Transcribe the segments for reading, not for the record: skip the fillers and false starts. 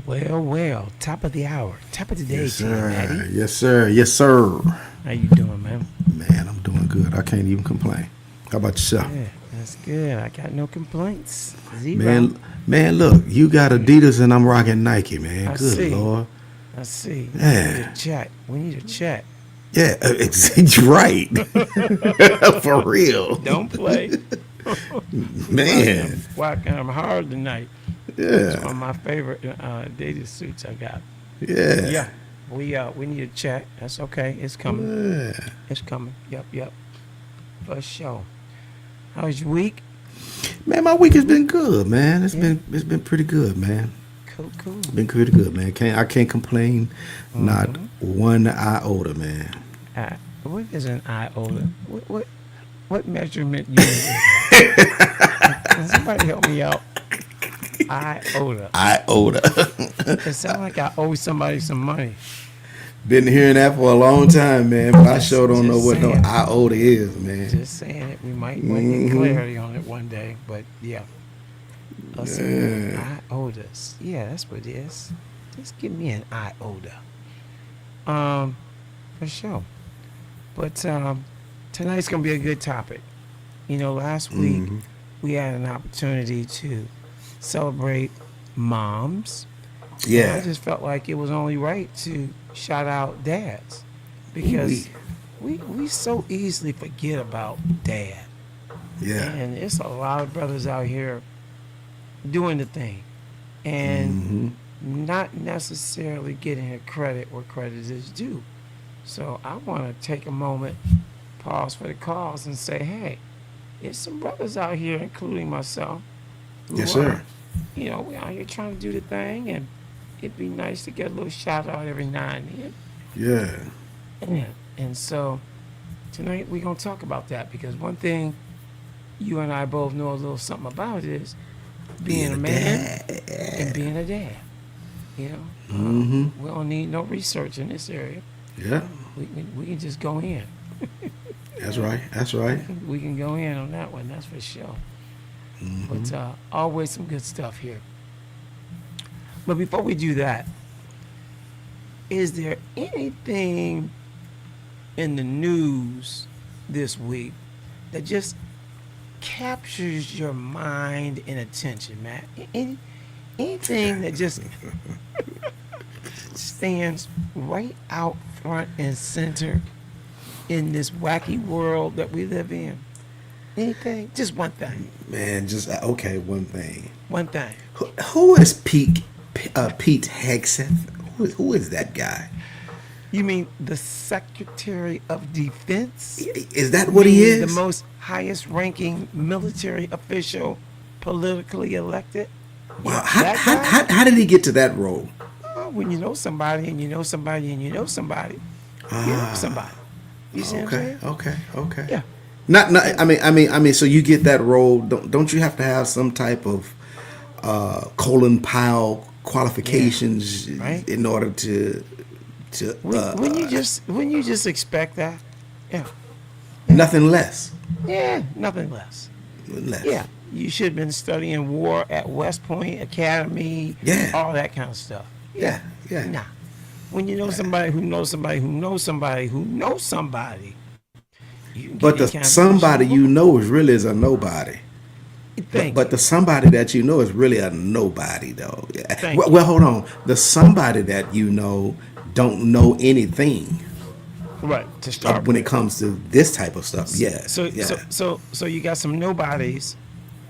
Well, well, top of the hour, top of the day Yes, to you, sir. Maddie. Yes, sir. Yes, sir. How you doing, man? Man, I'm doing good. I can't even complain. How about yourself? Good. That's good. I got no complaints. Zero. Man, look, you got Adidas and I'm rocking Nike, man. I Good see. Lord. I see. We need a Yeah. chat. We need a chat. Yeah, you're right. For real. Don't play. Man. Whacking them hard tonight. It's one Yeah. of my favorite dated suits I got. Yeah. Yeah. We need a chat. That's okay. It's coming. Yeah. It's coming. Yep, yep. For sure. How was your week? Man, my week has been good, man. Yeah. It's been pretty good, man. Cool, cool. Been pretty good, man. I can't complain, not Mm-hmm. one iota, man. What is an iota? What measurement unit is that? Can somebody help me out? Iota. Iota. It sounds like I owe somebody some money. Been hearing that for a long time, man. But I sure don't know Just what no saying. iota is, man. Just saying it. We might get clarity on it one day. But yeah. Iotas. Yeah, that's what it is. Just give me an iota. For sure. But tonight's gonna be a good topic. Last week we had an opportunity to celebrate moms. And I Yeah. just felt like it was only right to shout out dads because we so easily forget about dad. Yeah. And it's a lot of brothers out here doing the thing and not necessarily getting the credit where credit is due. So I want to take a moment, pause for the cause, and say, hey, there's some brothers out here, including myself, who Yes, sir. we out here trying to do the thing, and it'd be nice to get a little shout out every now and Yeah. then. And so tonight we're gonna talk about that because one thing you and I both know a little something about is being a man and being a dad. We don't need no research in this area. Yeah. We can just go in. That's right. That's right. We can go in on that one. That's for sure. But always some good stuff here. But before we do that, is there anything in the news this week that just captures your mind and attention, Matt? Anything that just stands right out front and center in this wacky world that we live in? Anything? Just one thing. Man, just okay. One thing. One thing. Who is Pete Hegseth? Who is that guy? You mean the Secretary of Defense? Is that what he Meaning is? the most highest ranking military official politically elected? Wow. Yeah, that guy? How did he get to that role? Well, when you know somebody and you know somebody and you know somebody, you know somebody. You see what I'm saying? Okay. Yeah. Not. I mean. So you get that role. Don't you have to have some type of Colin Powell qualifications right. in order to When you just expect that, yeah, nothing less. nothing less. Less. Yeah, you should have been studying war at West Point Academy. Yeah. All that kind of stuff. Yeah. Nah. When you know somebody who knows somebody who knows somebody who knows somebody, you can But get the kind of somebody personal. you know is really is a nobody. Thank But you. the somebody that you know is really a nobody, though. Yeah. Thank Well, hold on. The somebody that you know don't know anything Right to start when with. it comes to this type of stuff. Yeah. So yeah. so you got some nobodies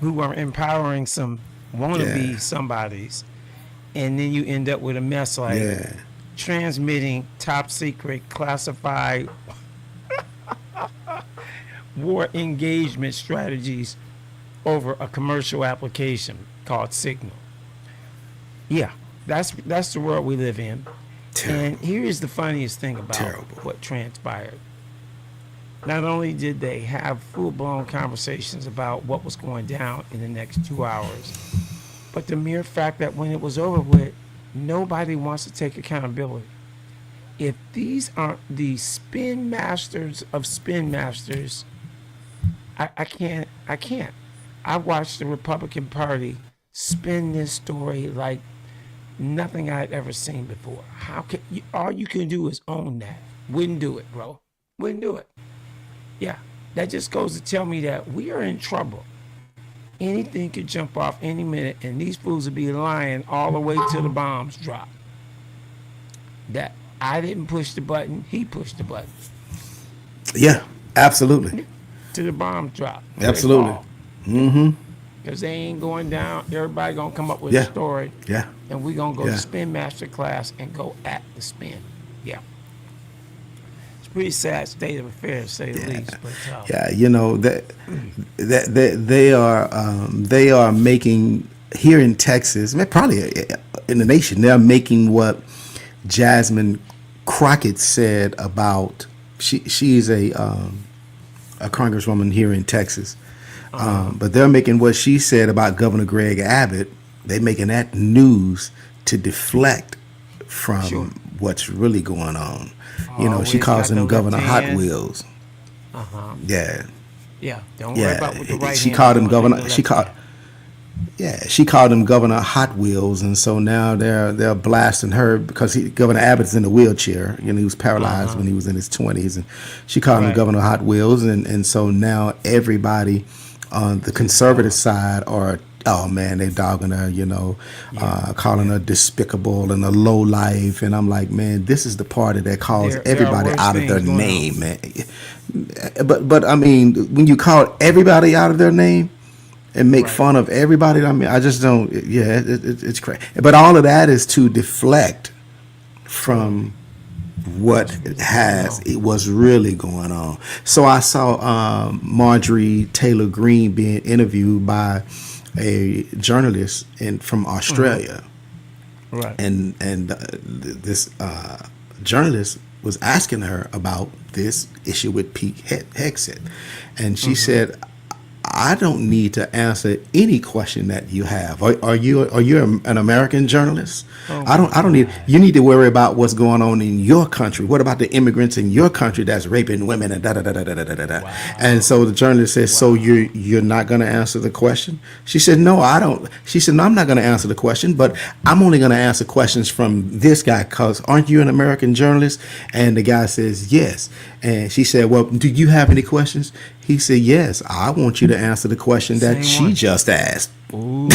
who are empowering some wannabe Yeah. somebodies, and then you end up with a mess like Yeah. transmitting top secret classified war engagement strategies over a commercial application called Signal. Yeah, that's the world we live in. Terrible. And here is the funniest thing about Terrible. what transpired. Not only did they have full-blown conversations about what was going down in the next 2 hours, but the mere fact that when it was over with, nobody wants to take accountability. If these aren't the spin masters of spin masters, I can't. I watched the Republican Party spin this story like nothing I had ever seen before. How can you, all you can do is own that. Wouldn't do it, bro. Wouldn't do it. Yeah, that just goes to tell me that we are in trouble. Anything could jump off any minute, and these fools will be lying all the way till the bombs drop. That I didn't push the button, he pushed the button. Yeah, absolutely. Till the bombs drop. Absolutely. Mm-hmm. Because they ain't going down. Everybody gonna come up with Yeah. a story, Yeah. and we gonna go Yeah. to Spin Master class and go at the spin. Yeah. It's a pretty sad state of affairs, to say the least. But Yeah, you know that they are making here in Texas, probably in the nation, they're making what Jasmine Crockett said about she's a congresswoman here in Texas, but they're making what she said about Governor Greg Abbott. They're making that news to deflect from Sure. what's really going on. You know, she Always calls got him the Governor left Hot hand. Wheels. Yeah. yeah, don't worry Yeah, about what the right she hand called him is doing, Governor. the She left called, hand. yeah, she called him Governor Hot Wheels, and so now they're blasting her because Governor Abbott's in a wheelchair. You know, he was paralyzed when he was in his 20s, and she called him Right. Governor Hot Wheels, and so now everybody on the conservative side are. Oh man, they dogging her, you know, calling her despicable and a low life, and I'm like, man, this is the party that calls There are everybody worse out of their things going on. name, man. But I mean, when you call everybody out of their name and make Right. fun of everybody, I mean, I just don't. Yeah, it's crazy. But all of that is to deflect from what it was really going on. So I saw Marjorie Taylor Greene being interviewed by a journalist from Australia, Right. and this journalist was asking her about this issue with Pete Hegseth, and she said, I don't need to answer any question that you have. Are you an American journalist? I don't need. You need to worry about what's going on in your country. What about the immigrants in your country that's raping women and da da da da da da da da? And so the journalist says, so you're not going to answer the question? She said, no, I don't. She said, no, I'm not going to answer the question, but I'm only going to answer questions from this guy because aren't you an American journalist? And the guy says, yes. And she said, well, do you have any questions? He said, yes, I want you to answer the question that Same she one. just asked. Ooh.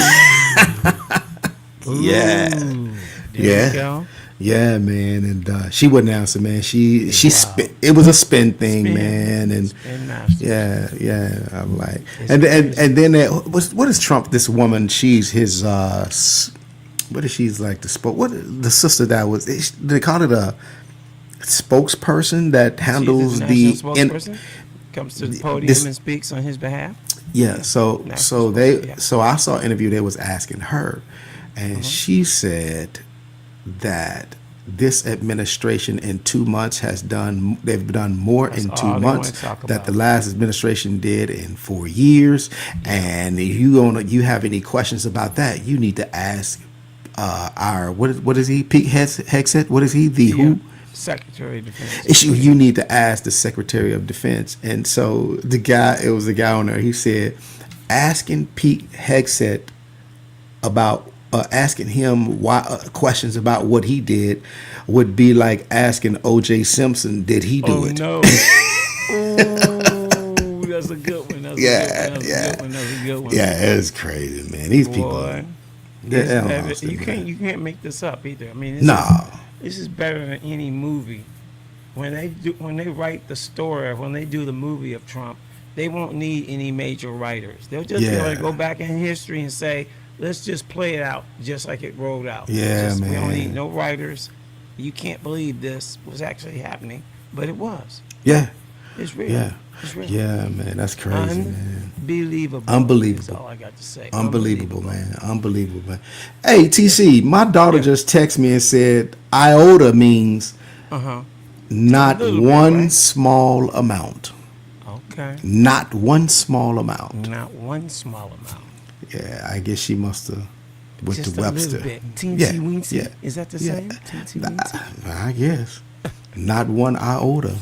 Yeah. There Yeah. you go. Yeah, man. And she wouldn't answer, man. She spin. It was a spin thing, Spin. man. And Spin master. yeah. I'm like, It's and crazy. then what is Trump? This woman, she's his what is she's like the sister that was they call it a spokesperson that handles She's the his national spokesperson. Comes to the podium this- and speaks on his behalf. Yeah, so National they spokesperson, yeah. so I saw an interview they was asking her, and she said that this administration in 2 months they've done more in That's 2 all they months wanna talk that the about. last administration did in 4 years. And if you have any questions about that, you need to ask our what is he, Pete Hegseth? What is he, the who? Secretary of Defense. You need to ask the Secretary of Defense. And so it was the guy on there. He said, asking Pete Hegseth about asking him why questions about what he did would be like asking O.J. Simpson, did he do it? No. Ooh, that's a good one. That's Yeah, a good one. That's yeah. a good one. That's a good one. Yeah, it's crazy, man. These people. Boy. They're It's lost, you man. can't make this up either. I mean, this is better than any movie. When they write the story, or when they do the movie of Trump, they won't need any major writers. They'll just be able Yeah. to go back in history and say, let's just play it out just like it rolled out. Yeah, We don't man. need no writers. You can't believe this was actually happening, but it was. Yeah, It's real. yeah, It's real. yeah, man. That's crazy, man. Unbelievable. Unbelievable. Is all I got to say. Unbelievable, man. Unbelievable, man. Hey, TC, my daughter just texted me and said iota means not A little bit, one right? small amount. Okay. Not one small amount. Not one small amount. Yeah, I guess she must have went Just to a Webster. little bit. Teensy Yeah, weensy. yeah. Is that the Yeah. same? Teensy weensy. I guess. Not one iota.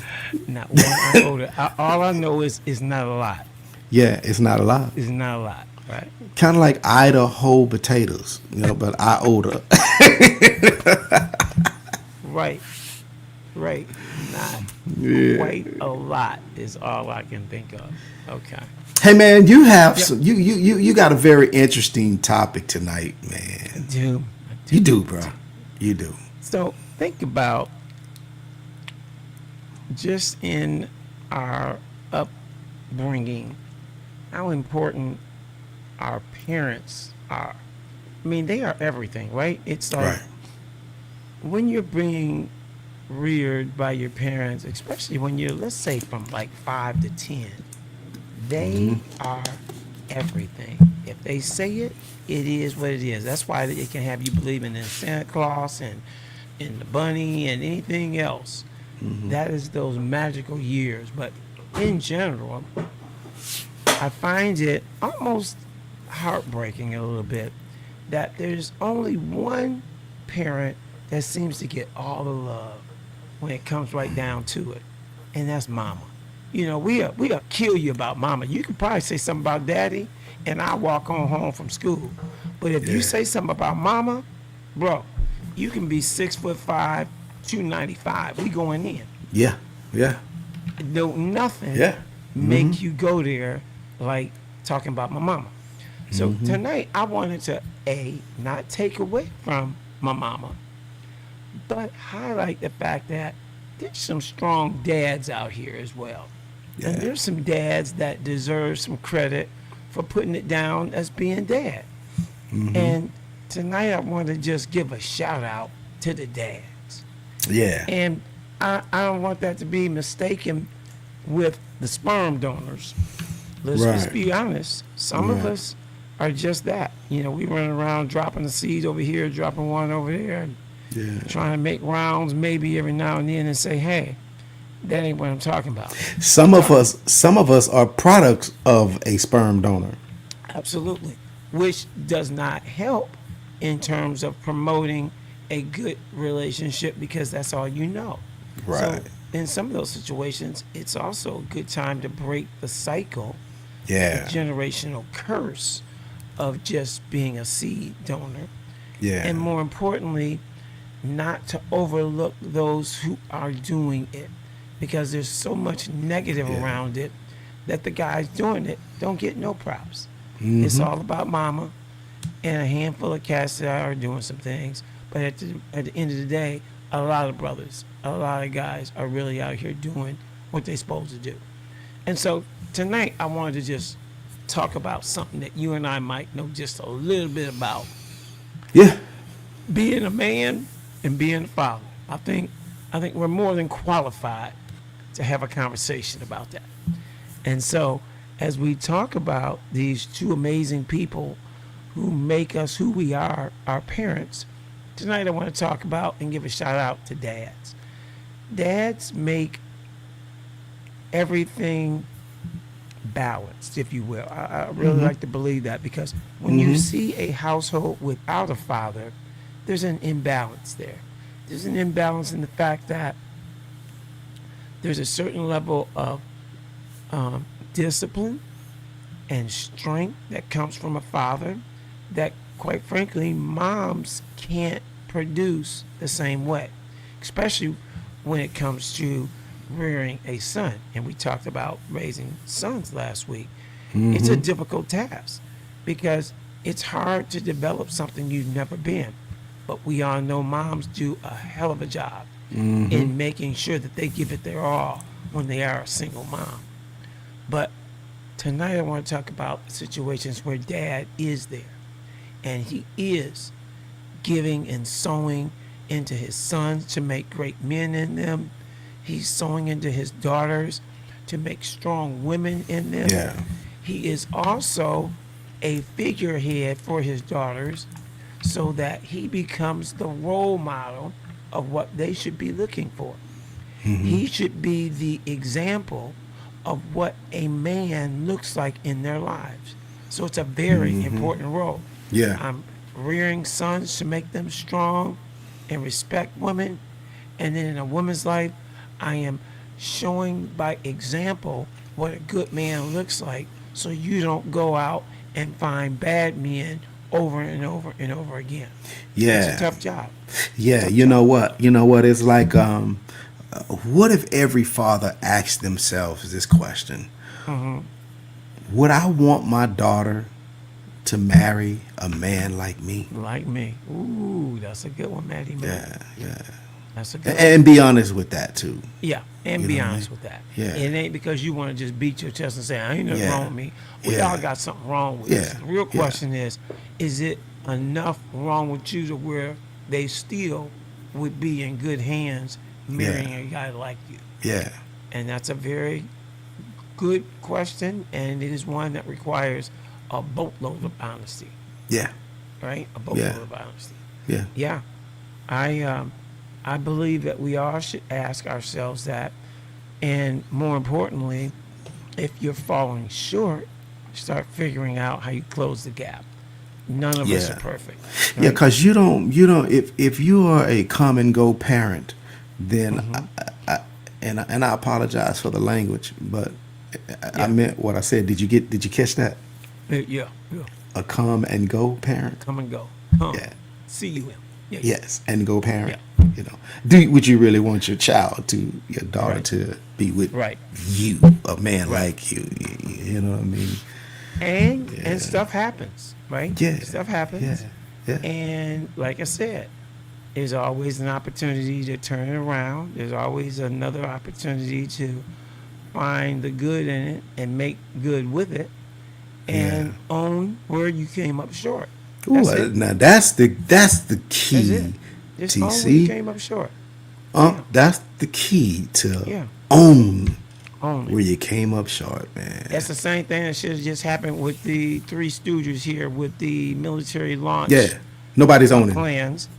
Not one iota. All I know is it's not a lot. Yeah, it's not a lot. It's not a lot. Right. Kind of like Idaho potatoes, but iota. Right. Right. Not Yeah. quite a lot is all I can think of. Okay. Hey man, you have Yep. some. You got a very interesting topic tonight, I man. do. I You do. do, I bro. do. You do. So think about just in our upbringing, how important our parents are. I mean, they are everything, right? It's like Right. when you're being reared by your parents, especially when you're, let's say, from like 5 to 10, they are everything. If they say it, it is what it is. That's why it can have you believing in Santa Claus and in the bunny and anything else. That is those magical years. But in general, I find it almost heartbreaking a little bit that there's only one parent that seems to get all the love when it comes right down to it, and that's mama. You know, we'll kill you about mama. You could probably say something about daddy, and I walk on home from school. But if you Yeah. say something about mama, bro, you can be 6'5", 295. We going in. Yeah. Yeah. No, nothing Yeah. make you go there like talking about my mama. So tonight I wanted to not take away from my mama, but highlight the fact that there's some strong dads out here as well. And Yeah. there's some dads that deserve some credit for putting it down as being dad. And tonight I want to just give a shout out to the dads. Yeah. And I don't want that to be mistaken with the sperm donors. Let's just Right. be honest. Some of Right. us are just that. You know, we run around dropping a seed over here, dropping one over there, and Yeah. trying to make rounds maybe every now and then and say, hey, that ain't what I'm talking about. Some of us are products of a sperm donor. Absolutely. Which does not help in terms of promoting a good relationship because that's all you know. Right. So in some of those situations, it's also a good time to break the cycle, the Yeah. generational curse of just being a seed donor. Yeah. And more importantly, not to overlook those who are doing it because there's so much negative Yeah. around it that the guys doing it don't get no props. It's all about mama and a handful of cats that are doing some things. But at the end of the day, a lot of brothers, a lot of guys are really out here doing what they're supposed to do. And so tonight I wanted to just talk about something that you and I might know just a little bit about. Yeah. Being a man and being a father. I think we're more than qualified to have a conversation about that. And so as we talk about these two amazing people who make us who we are, our parents, tonight I want to talk about and give a shout out to dads. Dads make everything balanced, if you will. I really like to believe that because when you see a household without a father, there's an imbalance there. There's an imbalance in the fact that there's a certain level of discipline and strength that comes from a father that, quite frankly, moms can't produce the same way, especially when it comes to rearing a son. And we talked about raising sons last week. It's a difficult task because it's hard to develop something you've never been. But we all know moms do a hell of a job in making sure that they give it their all when they are a single mom. But tonight I want to talk about situations where dad is there and he is giving and sowing into his sons to make great men in them. He's sowing into his daughters to make strong women in them. Yeah. He is also a figurehead for his daughters so that he becomes the role model of what they should be looking for. He should be the example of what a man looks like in their lives. So it's a very important role. Yeah. I'm rearing sons to make them strong and respect women. And then in a woman's life, I am showing by example what a good man looks like so you don't go out and find bad men over and over and over again. Yeah. It's a tough job. Yeah, Tough you job. know what? You know what? It's like, what if every father asked themselves this question? Would I want my daughter to marry a man like me? Like me. Ooh, that's a good one, Maddie. Man. Yeah. That's a good one. And be honest with that too. Yeah, and You be know what I honest mean? with that. Yeah. It ain't because you want to just beat your chest and say, I ain't nothing Yeah. wrong with me. We Yeah. all got something wrong with Yeah. us. The real Yeah. question is it enough wrong with you to where they still would be in good hands marrying a guy like you? Yeah. And that's a very good question, and it is one that requires a boatload of honesty, Yeah. right? A boatload Yeah. of honesty. Yeah. Yeah, I believe that we all should ask ourselves that, and more importantly, if you're falling short, start figuring out how you close the gap. None of us Yeah. are perfect. Yeah, right? because you don't. If you are a come and go parent, then and I apologize for the language, but I Yeah. meant what I said. Did you catch that? Yeah, A come and go parent. come and go. Come, Yeah. see you in. Yeah, Yes, and go parent. Yeah. You know, would you really want your daughter Right. to be with Right. you, a man Right. like you? You know what I mean? And stuff happens, right? Yeah. Stuff happens. Yeah. And like I said, there's always an opportunity to turn it around. There's always another opportunity to find the good in it and make good with it and own where you came up short. Ooh, That's it. now that's the That's key, it. Just own where you TC. came up short. Yeah. That's the key to Yeah. own Own it. where you came up short, man. That's the same thing that should have just happened with the Three Stooges here with the military launch Yeah, nobody's owning. plans.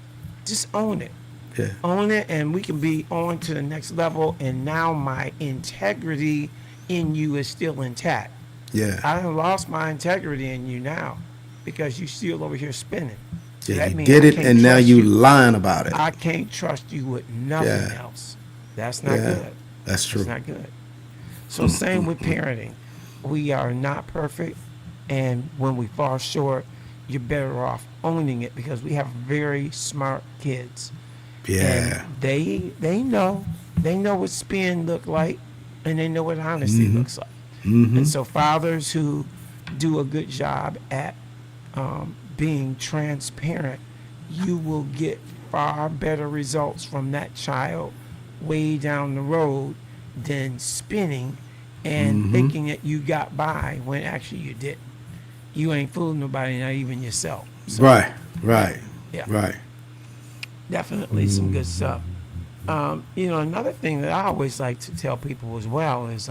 Just own it. Yeah, Own it, and we can be on to the next level. And now my integrity in you is still intact. yeah, I done lost my integrity in you now because you still over here spinning. So yeah. that You means did I it, can't and now trust you lying about it. I can't trust you with nothing Yeah. else. That's not Yeah, good. that's true. That's not good. So same with parenting. We are not perfect, and when we fall short, you're better off owning it because we have very smart kids. Yeah, And they know what spin look like, and they know what honesty looks like. And so fathers who do a good job at being transparent, you will get far better results from that child way down the road than spinning and thinking that you got by when actually you didn't. You ain't fooling nobody, not even yourself. So right. Yeah. Definitely some good stuff. Another thing that I always like to tell people as well is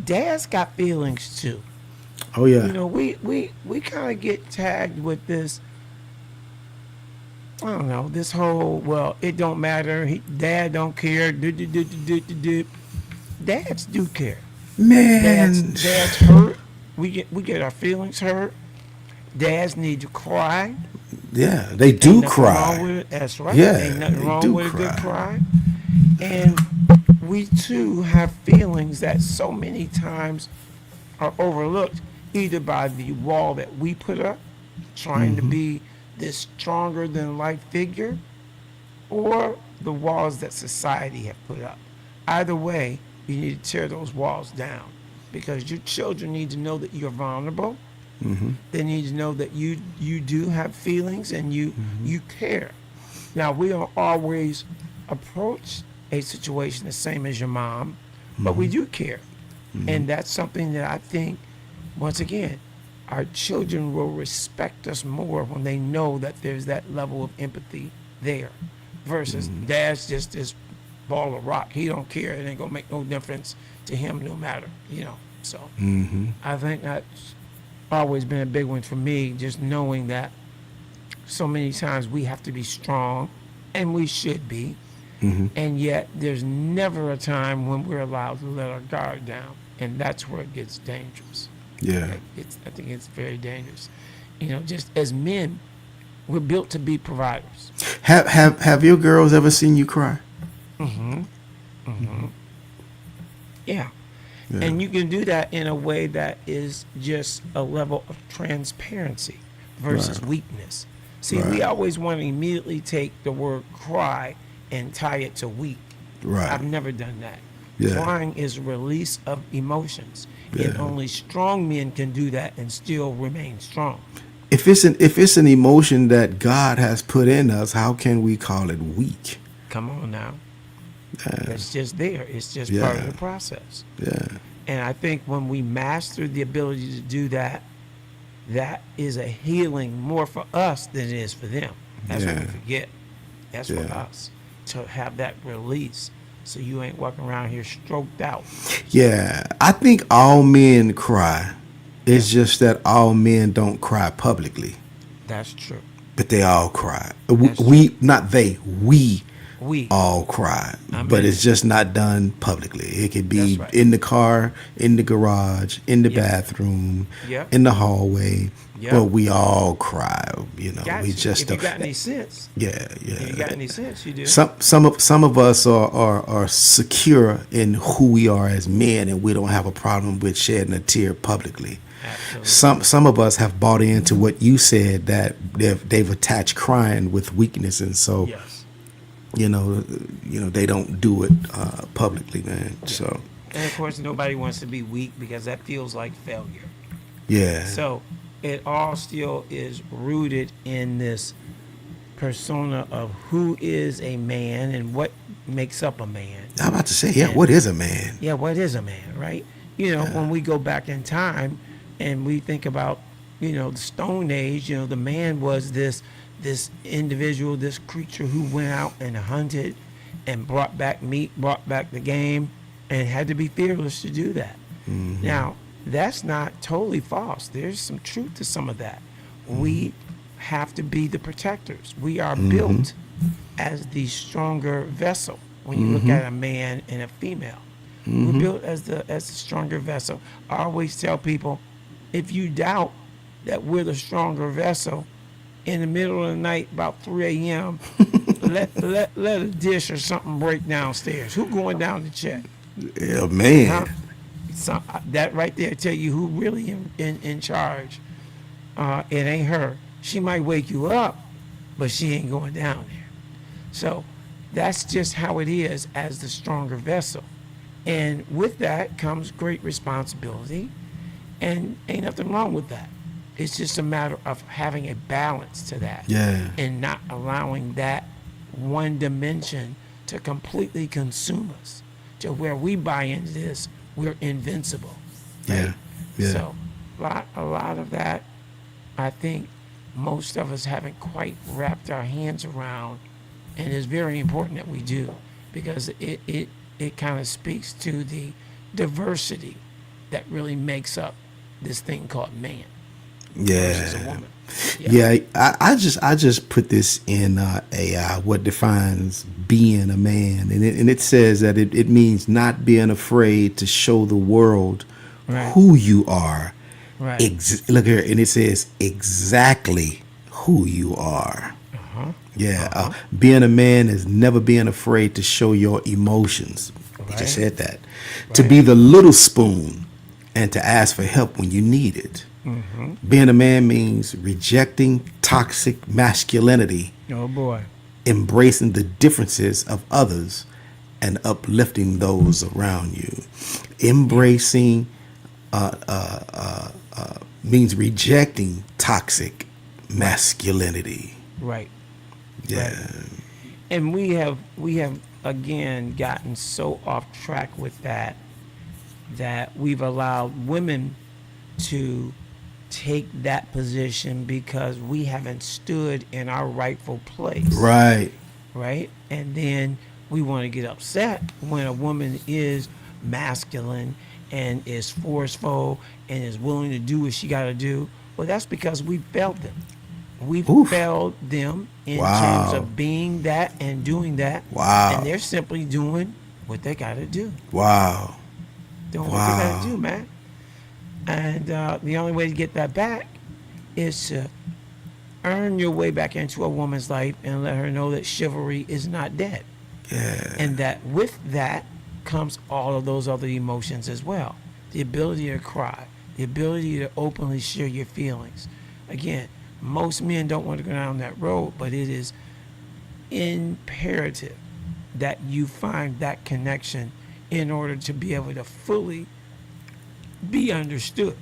dads got feelings too. Oh yeah, We kind of get tagged with this. I don't know, this whole, well, it don't matter. Dad don't care. Dads do care. man. Dads hurt. We get our feelings hurt. Dads need to cry. Yeah, they Ain't do nothing cry. wrong with it. That's right. Yeah, Ain't nothing they wrong do with a good cry. cry. And we too have feelings that so many times are overlooked, either by the wall that we put up, trying to be this stronger than life figure, or the walls that society have put up. Either way, you need to tear those walls down because your children need to know that you're vulnerable. They need to know that you do have feelings and you care. Now, we don't always approach a situation the same as your mom, but we do care. And that's something that I think, once again, our children will respect us more when they know that there's that level of empathy there versus dad's just this ball of rock. He don't care. It ain't gonna make no difference to him no matter, So I think that's always been a big one for me, just knowing that so many times we have to be strong, and we should be, and yet there's never a time when we're allowed to let our guard down, and that's where it gets dangerous. Yeah, I think it's very dangerous. Just as men, we're built to be providers. have your girls ever seen you cry? Yeah. And you can do that in a way that is just a level of transparency versus Right. weakness. See, we Right. always want to immediately take the word cry and tie it to weak. Right. I've never done that. Yeah. Crying is a release of emotions. And Yeah. only strong men can do that and still remain strong. If it's an emotion that God has put in us, how can we call it weak? Come on now. It's just there. It's just Yeah. part of the process. Yeah. And I think when we master the ability to do that, that is a healing more for us than it is for them. That's what we Yeah. forget. That's for Yeah. us to have that release, so you ain't walking around here stroked out. Yeah. I think all men cry. It's just that all men don't cry publicly, That's true. but they all cry. That's We not they, we We. all cry, Amen. but it's just not done publicly. It could be That's right. in the car, in the garage, in the Yep. bathroom, Yep. in the hallway. Yep. But we all cry, Got We you. just If you don't. got any sense, Yeah, if you got any sense, you do. Some of us are secure in who we are as men, and we don't have a problem with shedding a tear publicly. Absolutely. Some of us have bought into what you said, that they've attached crying with weakness, and so Yes. you know they don't do it publicly, man. So And of course, nobody wants to be weak because that feels like failure. yeah, So it all still is rooted in this persona of who is a man and what makes up a man. I'm about to say, yeah. What is a man? Yeah, what is a man, right? When we go back in time and we think about, the Stone Age, the man was this individual, this creature who went out and hunted and brought back meat, brought back the game, and had to be fearless to do that. Now, that's not totally false. There's some truth to some of that. We have to be the protectors. We are built as the stronger vessel. When you look at a man and a female, we're built as the stronger vessel. I always tell people, if you doubt that we're the stronger vessel, in the middle of the night, about 3 a.m., let a dish or something break downstairs. Who going down to check? Yeah, man. Huh? That right there tell you who really in charge. It ain't her. She might wake you up, but she ain't going down there. So that's just how it is as the stronger vessel. And with that comes great responsibility, and ain't nothing wrong with that. It's just a matter of having a balance to that. Yeah. And not allowing that one dimension to completely consume us to where we buy into this, we're invincible. Yeah. Yeah. So a lot of that, I think most of us haven't quite wrapped our hands around, and it's very important that we do, because it kind of speaks to the diversity that really makes up this thing called man versus a Yeah. woman. Yeah, I just put this in AI, what defines being a man, and it says that it means not being afraid to show the world Right. who you are. Right. Look here, and it says exactly who you are. Yeah, being a man is never being afraid to show your emotions. You Right. just said that. To be the little spoon and to ask for help when you need it. Being a man means rejecting toxic masculinity, Oh boy. embracing the differences of others, and uplifting those around you. Embracing means rejecting toxic masculinity. Right. Yeah. And we have again gotten so off track with that we've allowed women to take that position because we haven't stood in our rightful place. Right. Right? And then we want to get upset when a woman is masculine and is forceful and is willing to do what she got to do. Well, that's because we failed them. We've Oof. failed them in Wow. terms of being that and doing that. Wow. And they're simply doing what they got to do. Wow. Doing what they Wow. got to do, man. And the only way to get that back is to earn your way back into a woman's life and let her know that chivalry is not dead. Yeah. And that with that comes all of those other emotions as well. The ability to cry, the ability to openly share your feelings. Again, most men don't want to go down that road, but it is imperative that you find that connection in order to be able to fully be understood.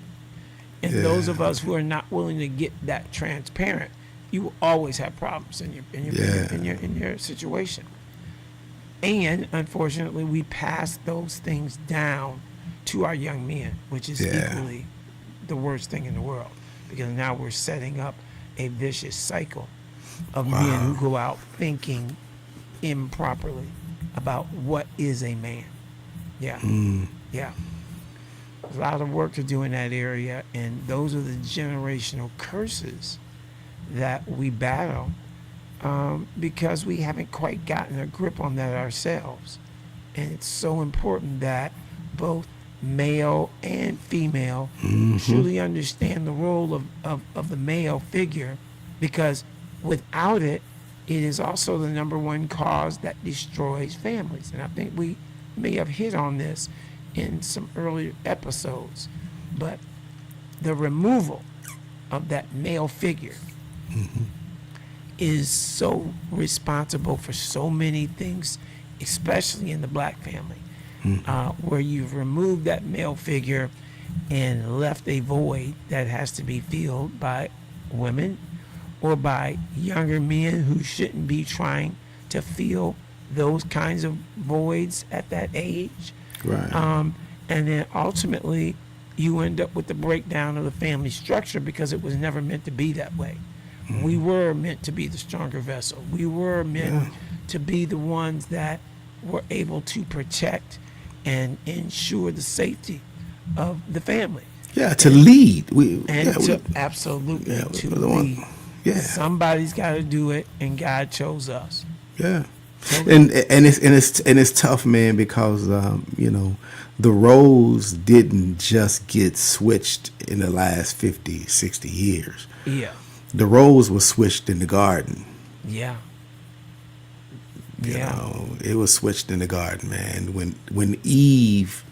And those of us who are not willing to get that transparent, you will always have problems in your situation. And unfortunately, we pass those things down to our young men, which is equally the worst thing in the world, because now we're setting up a vicious cycle of men who go out thinking improperly about what is a man. Yeah. Yeah. There's a lot of work to do in that area, and those are the generational curses that we battle because we haven't quite gotten a grip on that ourselves. And it's so important that both male and female truly understand the role of the male figure, because without it, it is also the number one cause that destroys families. And I think we may have hit on this in some earlier episodes, but the removal of that male figure is so responsible for so many things, especially in the black family, where you've removed that male figure and left a void that has to be filled by women or by younger men who shouldn't be trying to fill those kinds of voids at that age. Right. And then ultimately, you end up with the breakdown of the family structure because it was never meant to be that way. We were meant to be the stronger vessel. We were meant to be the ones that were able to protect and ensure the safety of the family. Yeah, to lead. Absolutely to we're the one. lead. Yeah. Somebody's got to do it, and God chose us. Yeah. And it's tough, man, because the roles didn't just get switched in the last 50, 60 years. Yeah. The roles were switched in the garden. Yeah. You know, it was switched in the garden, man. When Eve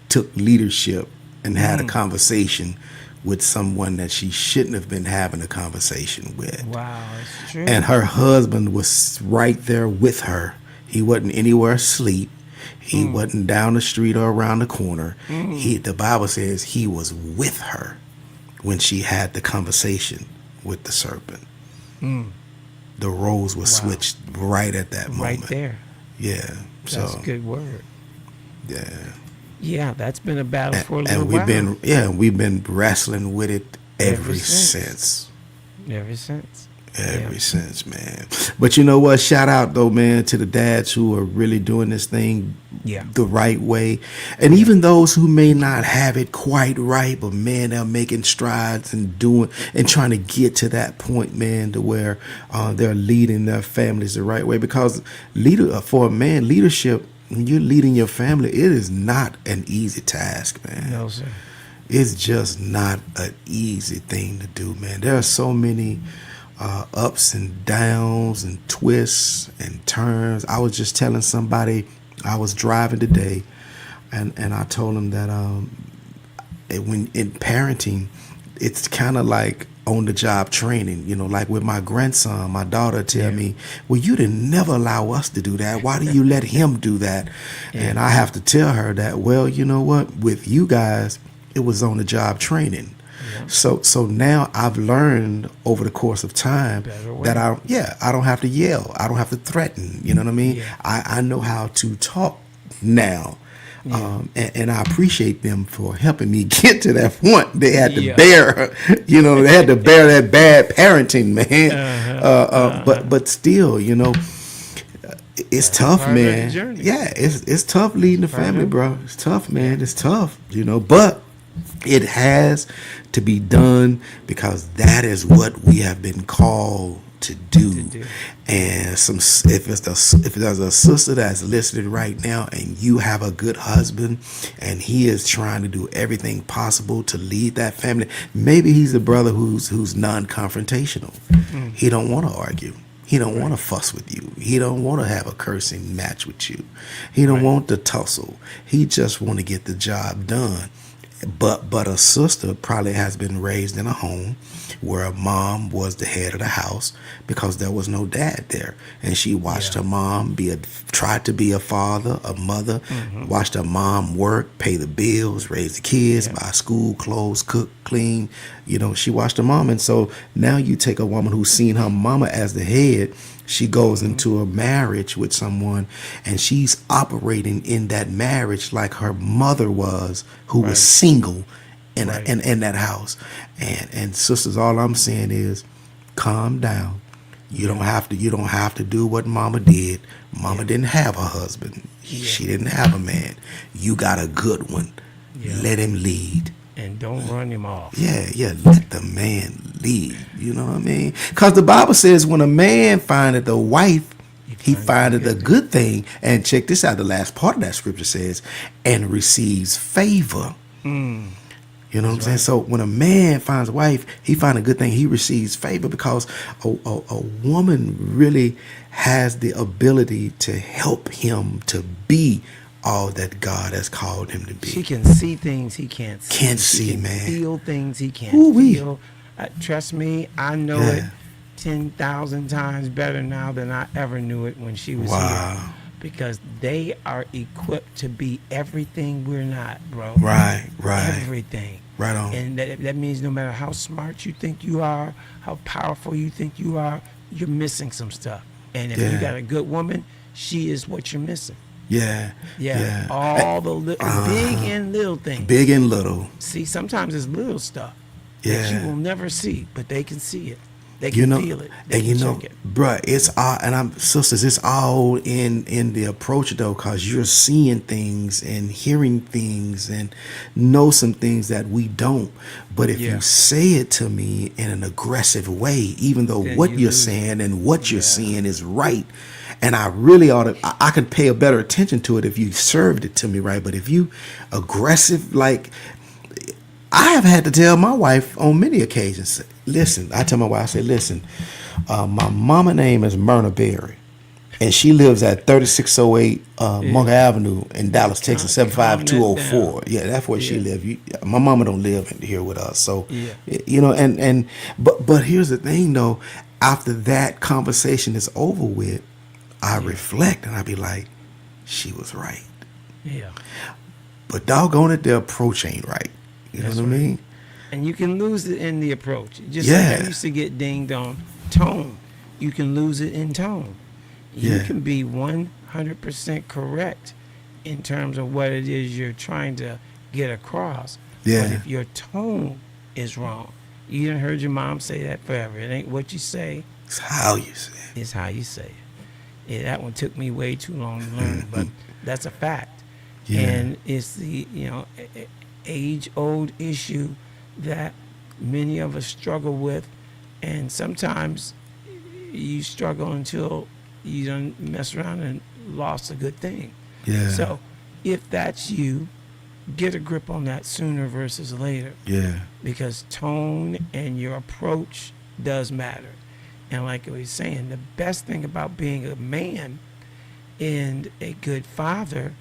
took leadership and had a conversation with someone that she shouldn't have been having a conversation with. Wow, that's true. And her husband was right there with her. He wasn't anywhere asleep. He wasn't down the street or around the corner. The Bible says he was with her when she had the conversation with the serpent. The roles were switched right at that moment. Right there. Yeah. That's a good word. Yeah. Yeah, that's been a battle for a little and while. we've been wrestling with it ever since. Ever since. Ever since, man. But you know what? Shout out though, man, to the dads who are really doing this thing the right way. And even those who may not have it quite right, but man, they're making strides and trying to get to that point, man, to where they're leading their families the right way. Because for a man, leadership, when you're leading your family, it is not an easy task, man. No, sir. It's just not an easy thing to do, man. There are so many ups and downs and twists and turns. I was just telling somebody, I was driving today, and I told him that when in parenting, it's kind of like on the job training, like with my grandson. My daughter tell me, well, you didn't never allow us to do that. Why do you let him do that? And I have to tell her that, well, you know what, with you guys, it was on the job training. So now I've learned over the course of time that I don't have to yell. I don't have to threaten. You know what I mean? I know how to talk now. And I appreciate them for helping me get to that point. They had to bear, they had to bear that bad parenting, man. But still, it's tough, man. Yeah, it's tough leading the family, bro. It's tough, man. It's tough, but it has to be done because that is what we have been called to do. And if there's a sister that's listening right now and you have a good husband and he is trying to do everything possible to lead that family, maybe he's a brother who's non-confrontational. He don't want to argue. He don't want to fuss with you. He don't want to have a cursing match with you. He don't want to tussle. He just want to get the job done. But a sister probably has been raised in a home where a mom was the head of the house because there was no dad there, and she watched her mom tried to be a father, a mother, watched her mom work, pay the bills, raise the kids, buy school clothes, cook, clean. You know, she watched her mom, and so now you take a woman who's seen her mama as the head. She goes into a marriage with someone, and she's operating in that marriage like her mother was, who was single in that house. And sisters, all I'm saying is, calm down. You don't have to do what mama did. Mama didn't have a husband. She didn't have a man. You got a good one. Let him lead. And don't run him off. Yeah, let the man lead. You know what I mean? Because the Bible says when a man findeth a wife, he findeth a good thing. And check this out, the last part of that scripture says, and receives favor. You know what I'm saying? So when a man finds a wife, he finds a good thing. He receives favor because a woman really has the ability to help him to be all that God has called him to be. She can see things he can't see. Can't see, man. Feel things he can't Ooh-wee. feel. Trust me, I know it 10,000 times better now than I ever knew it when she was here. Because they are equipped to be everything we're not, bro. Right. Everything. Right on. And that means no matter how smart you think you are, how powerful you think you are, you're missing some stuff. And if you got a good woman, she is what you're missing. Yeah. All the big and little things. Big and little. See, sometimes it's little stuff Yeah. that you will never see, but they can see it. They can feel it. They And can you know, check it. bruh, it's all, and I'm sisters, it's all in the approach though, because you're seeing things and hearing things and know some things that we don't. But if you say it to me in an aggressive way, even though Then what you you're lose it. saying and what you're seeing is right, and I really ought to, I could pay a better attention to it if you served it to me right. But if you aggressive, like, I have had to tell my wife on many occasions, listen, I tell my wife, I say, listen, my mama name is Myrna Berry, and she lives at 3608 Monk Avenue in Dallas, Texas, 75204. Yeah, that's where she lives. My mama don't live here with us. So, you know, but here's the thing, though. After that conversation is over with, I reflect and I be like, she was right. Yeah. But doggone it, the approach ain't right. You know what I mean? And you can lose it in the approach. Just like I used to get dinged on tone. You can lose it in tone. You can be 100% correct in terms of what it is you're trying to get across. Yeah. But if your tone is wrong, you done heard your mom say that forever. It ain't what you say. It's how you say it. It's how you say it. Yeah, that one took me way too long to learn, but that's a fact. Yeah. And it's the age-old issue that many of us struggle with, and sometimes you struggle until you done mess around and lost a good thing. Yeah. So if that's you, get a grip on that sooner versus later, Yeah. because tone and your approach does matter. And like I was saying, the best thing about being a man and a good father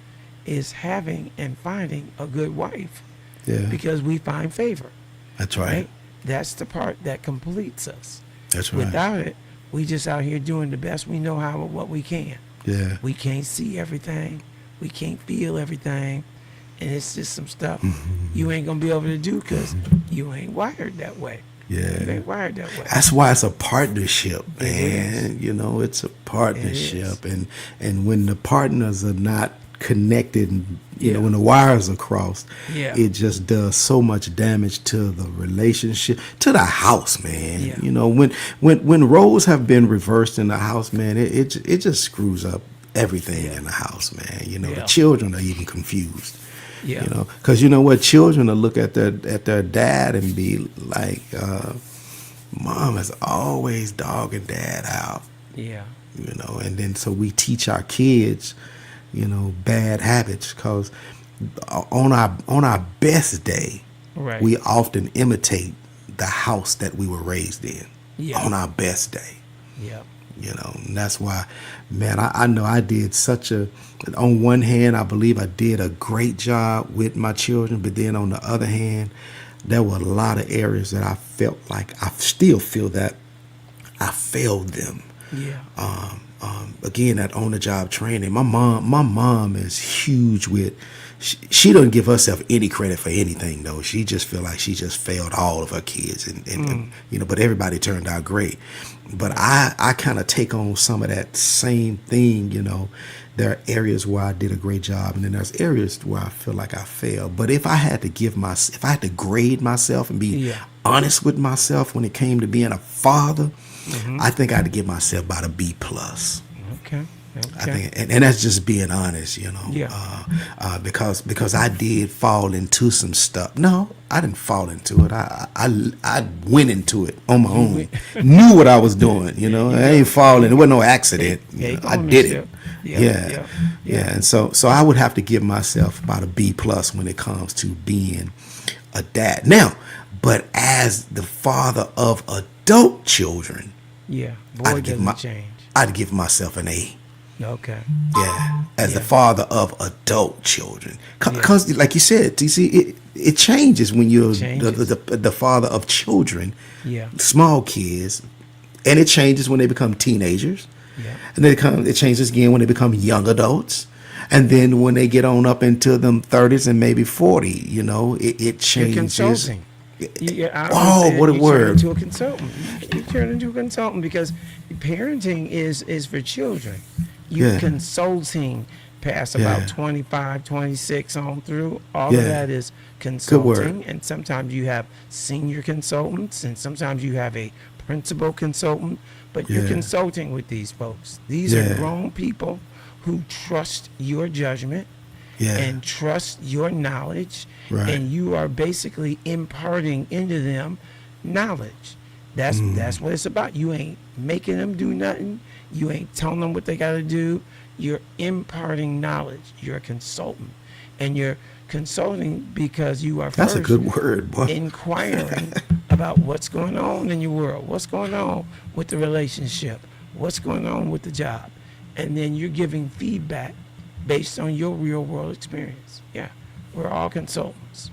is having and finding a good wife, Yeah. because we find favor. That's right. That's the part that completes us. That's right. Without it, we just out here doing the best we know how, what we can. Yeah. We can't see everything. We can't feel everything. And it's just some stuff you ain't going to be able to do because you ain't wired that way. You Yeah. ain't wired that way. That's why it's a partnership, It man. You know, it's a partnership. is. And when the partners are not connected, and, you know, when the wires are crossed, it just does so much damage to the relationship, to the house, man. Yeah. You know, when roles have been reversed in the house, man, it just screws up everything in the house, man. You know, the children are even confused. Yeah. You know, because you know what, children will look at their dad and be like, "Mom is always dogging dad out." Yeah. You know, and then so we teach our kids, you know, bad habits, because on our best day, Right. we often imitate the house that we were raised in. Yeah. On our best day. Yeah. And that's why, man, I know I did on one hand, I believe I did a great job with my children, but then on the other hand, there were a lot of areas that I felt like I still feel that I failed them. Yeah. Again, that on the job training. My mom is huge with. She doesn't give herself any credit for anything though. She just feel like she just failed all of her kids, and but everybody turned out great. But I kind of take on some of that same thing. There are areas where I did a great job, and then there's areas where I feel like I failed. But if I had to grade myself and be honest with myself when it came to being a father, I think I had to give myself about a B plus. Okay. I think, and that's just being honest, because I did fall into some stuff. No, I didn't fall into it. I went into it on my own. Knew what I was doing. I ain't falling. It wasn't no accident. I did it. Yeah. And so I would have to give myself about a B plus when it comes to being a dad. Now, but as the father of adult children, boy, doesn't change. I'd give myself an A. Okay. Yeah, as the father of adult children, because like you said, you see, it changes when you're the father of children, small kids, and it changes when they become teenagers, and it changes again when they become young adults, and then when they get on up into them 30s and maybe 40, it changes. You're consulting. What a word! You turn into a consultant because parenting is for children. You're consulting past about 25, 26 on through. All of that is consulting. And sometimes you have senior consultants, and sometimes you have a principal consultant. But you're consulting with these folks. These are grown people who trust your judgment and trust your knowledge. Right. And you are basically imparting into them knowledge. That's what it's about. You ain't making them do nothing. You ain't telling them what they got to do. You're imparting knowledge. You're a consultant. And you're consulting because you are That's a good word, boy. Inquiring about what's going on in your world, what's going on with the relationship, what's going on with the job. And then you're giving feedback based on your real world experience. Yeah, we're all consultants.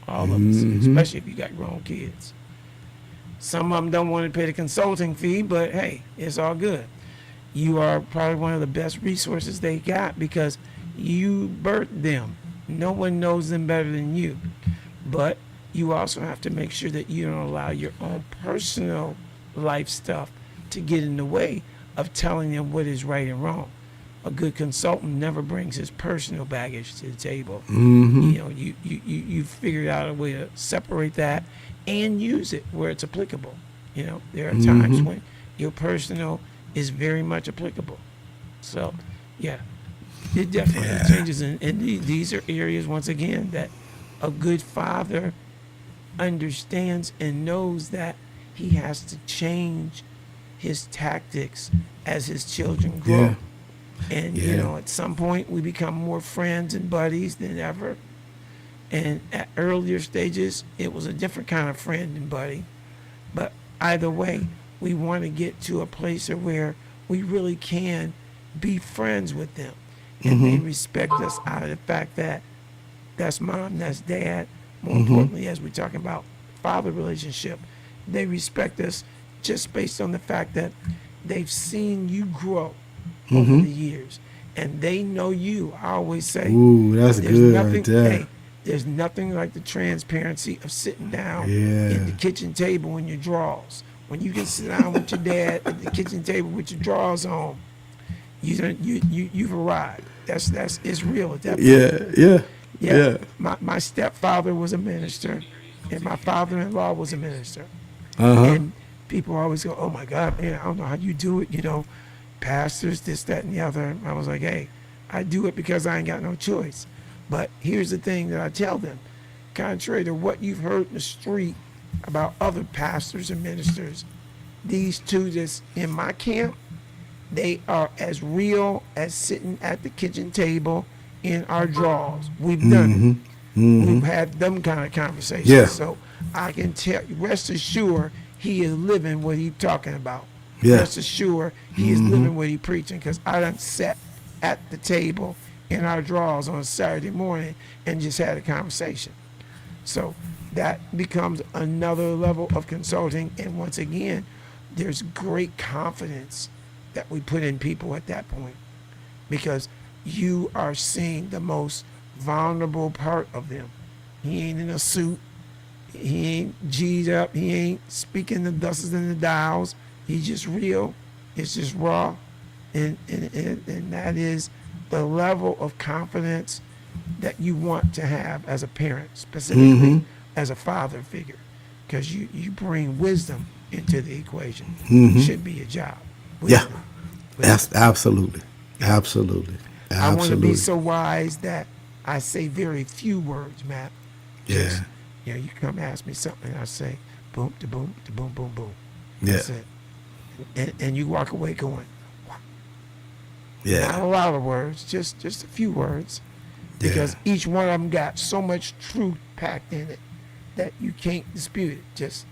All of us, especially if you got grown kids. Some of them don't want to pay the consulting fee, but hey, it's all good. You are probably one of the best resources they got because you birthed them. No one knows them better than you. But you also have to make sure that you don't allow your own personal life stuff to get in the way of telling them what is right and wrong. A good consultant never brings his personal baggage to the table. You figured out a way to separate that and use it where it's applicable. There are times when your personal is very much applicable. So, it definitely changes. And these are areas, once again, that a good father understands and knows that he has to change his tactics as his children grow. And, at some point we become more friends and buddies than ever. And at earlier stages, it was a different kind of friend and buddy. But either way, we want to get to a place where we really can be friends with them. And they respect us out of the fact that that's mom, that's dad. More importantly, as we're talking about father relationship, they respect us just based on the fact that they've seen you grow over the years. And they know you. I always say, ooh, that's good right there. Hey, there's nothing like the transparency of sitting down at the kitchen table in your drawers. When you can sit down with your dad at the kitchen table with your drawers on, you've arrived. It's real at that point. Yeah. My stepfather was a minister, and my father-in-law was a minister. And people always go, "Oh my God, man, I don't know how you do it." Pastors, this, that, and the other. I was like, hey, I do it because I ain't got no choice. But here's the thing that I tell them. Contrary to what you've heard in the street about other pastors and ministers, these two that's in my camp, they are as real as sitting at the kitchen table in our drawers. We've done it. We've had them kind of conversations. So I can tell you, rest assured, he is living what he's talking about. Yeah. rest assured he is living what he preaching, because I done sat at the table in our drawers on a Saturday morning and just had a conversation. So that becomes another level of consulting. And once again, there's great confidence that we put in people at that point, because you are seeing the most vulnerable part of them. He ain't in a suit. He ain't G'd up. He ain't speaking the dusters and the dials. He's just real. It's just raw. And that is the level of confidence that you want to have as a parent, specifically as a father figure, because you bring wisdom into the equation. Should be your job. Yeah. Wisdom. Absolutely. Absolutely. I want to Absolutely. be so wise that I say very few words, Matt. Yeah. You come ask me something, and I say boom, to boom, to boom, boom, boom. Yeah. That's it. And you walk away going, not Yeah. a lot of words, just a few words, because each one of them got so much truth packed in it that you can't dispute it. Just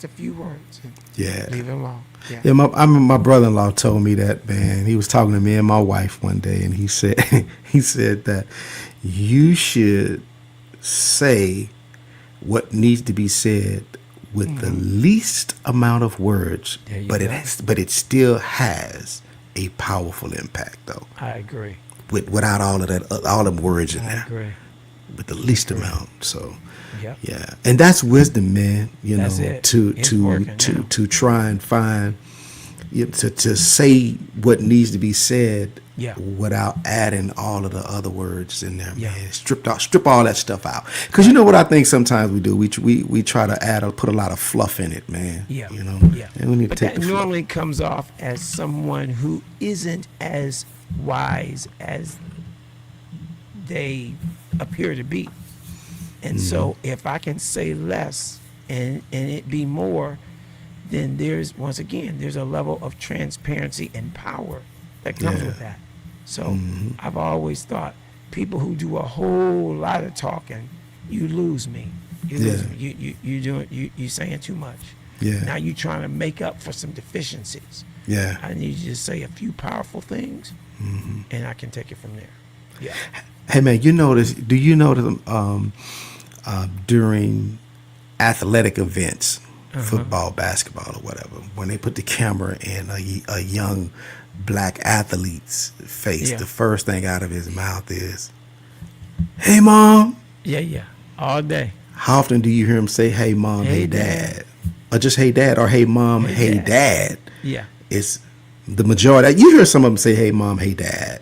a few words. And Yeah. leave it alone. Yeah. Yeah, I remember my brother-in-law told me that, man. He was talking to me and my wife one day, and he said he said that you should say what needs to be said with the least amount of words, There you but go. but it still has a powerful impact though. I agree. Without all of that, all them words in I there, agree. with the least amount. So. Yep. Yeah, and that's wisdom, man. You That's know, it. to It's to working to now. to try and find, to say what needs to be said, Yeah. without adding all of the other words in there, Yeah. man. Strip all that stuff out. Because you know what I think sometimes we do, we try to put a lot of fluff in it, man. Yeah. You know, Yeah. and we need But to take that the fluff. normally comes off as someone who isn't as wise as they appear to be. And so if I can say less and it be more, then there's, once again, there's a level of transparency and power that comes Yeah. with that. So I've always thought people who do a whole lot of talking, you lose me. You lose Yeah. me. You saying too much. Yeah. Now you trying to make up for some deficiencies. Yeah. I need you to say a few powerful things, and I can take it from there. Yeah. Hey man, you notice? Do you notice during athletic events, football, basketball, or whatever, when they put the camera in a young black athlete's face, Yeah. the first thing out of his mouth is, "Hey mom." Yeah. All day. How often do you hear him say, "Hey mom, hey, Hey, dad. Dad. or just "Hey dad" or "Hey mom, Hey, hey Dad. dad"? Yeah. It's the majority. You hear some of them say, "Hey mom, hey dad,"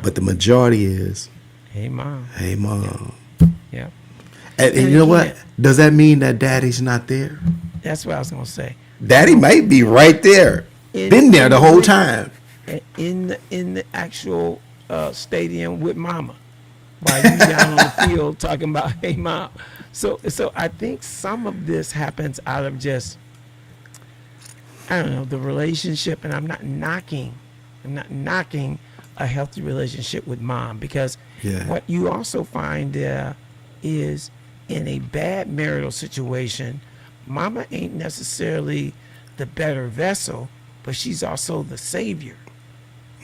but the majority is, Hey, mom. "Hey mom." Yeah. And And you know what? again- Does that mean that daddy's not there? That's what I was gonna say. Daddy might be right there, In- been there the in whole the- time. In the actual stadium with mama, while you down on the field talking about hey mom. So I think some of this happens out of just, I don't know, the relationship, and I'm not knocking a healthy relationship with mom, because Yeah. what you also find is in a bad marital situation, mama ain't necessarily the better vessel, but she's also the savior.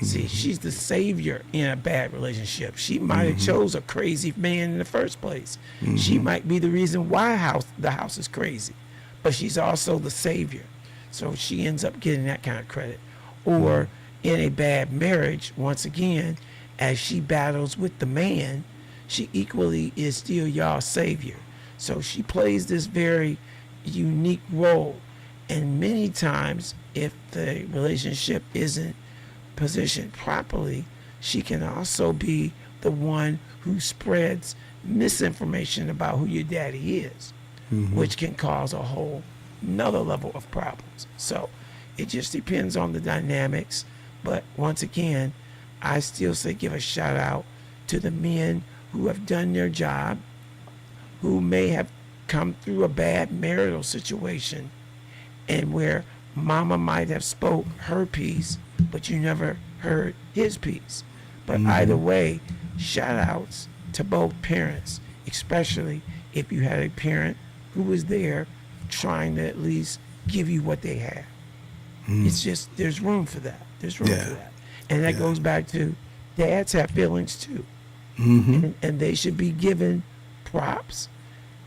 See, she's the savior in a bad relationship. She might have chose a crazy man in the first place. She might be the reason why the house is crazy, but she's also the savior. So she ends up getting that kind of credit. Or in a bad marriage, once again, as she battles with the man, she equally is still y'all's savior. So she plays this very unique role. And many times, if the relationship isn't positioned properly, she can also be the one who spreads misinformation about who your daddy is, which can cause a whole another level of problems. So it just depends on the dynamics. But once again, I still say give a shout out to the men who have done their job, who may have come through a bad marital situation, and where mama might have spoke her piece, but you never heard his piece. But either way, shout outs to both parents, especially if you had a parent who was there trying to at least give you what they had. It's just there's room for that. There's room Yeah. for that, and that Yeah. goes back to dads have feelings too, Mm-hmm. and they should be given props.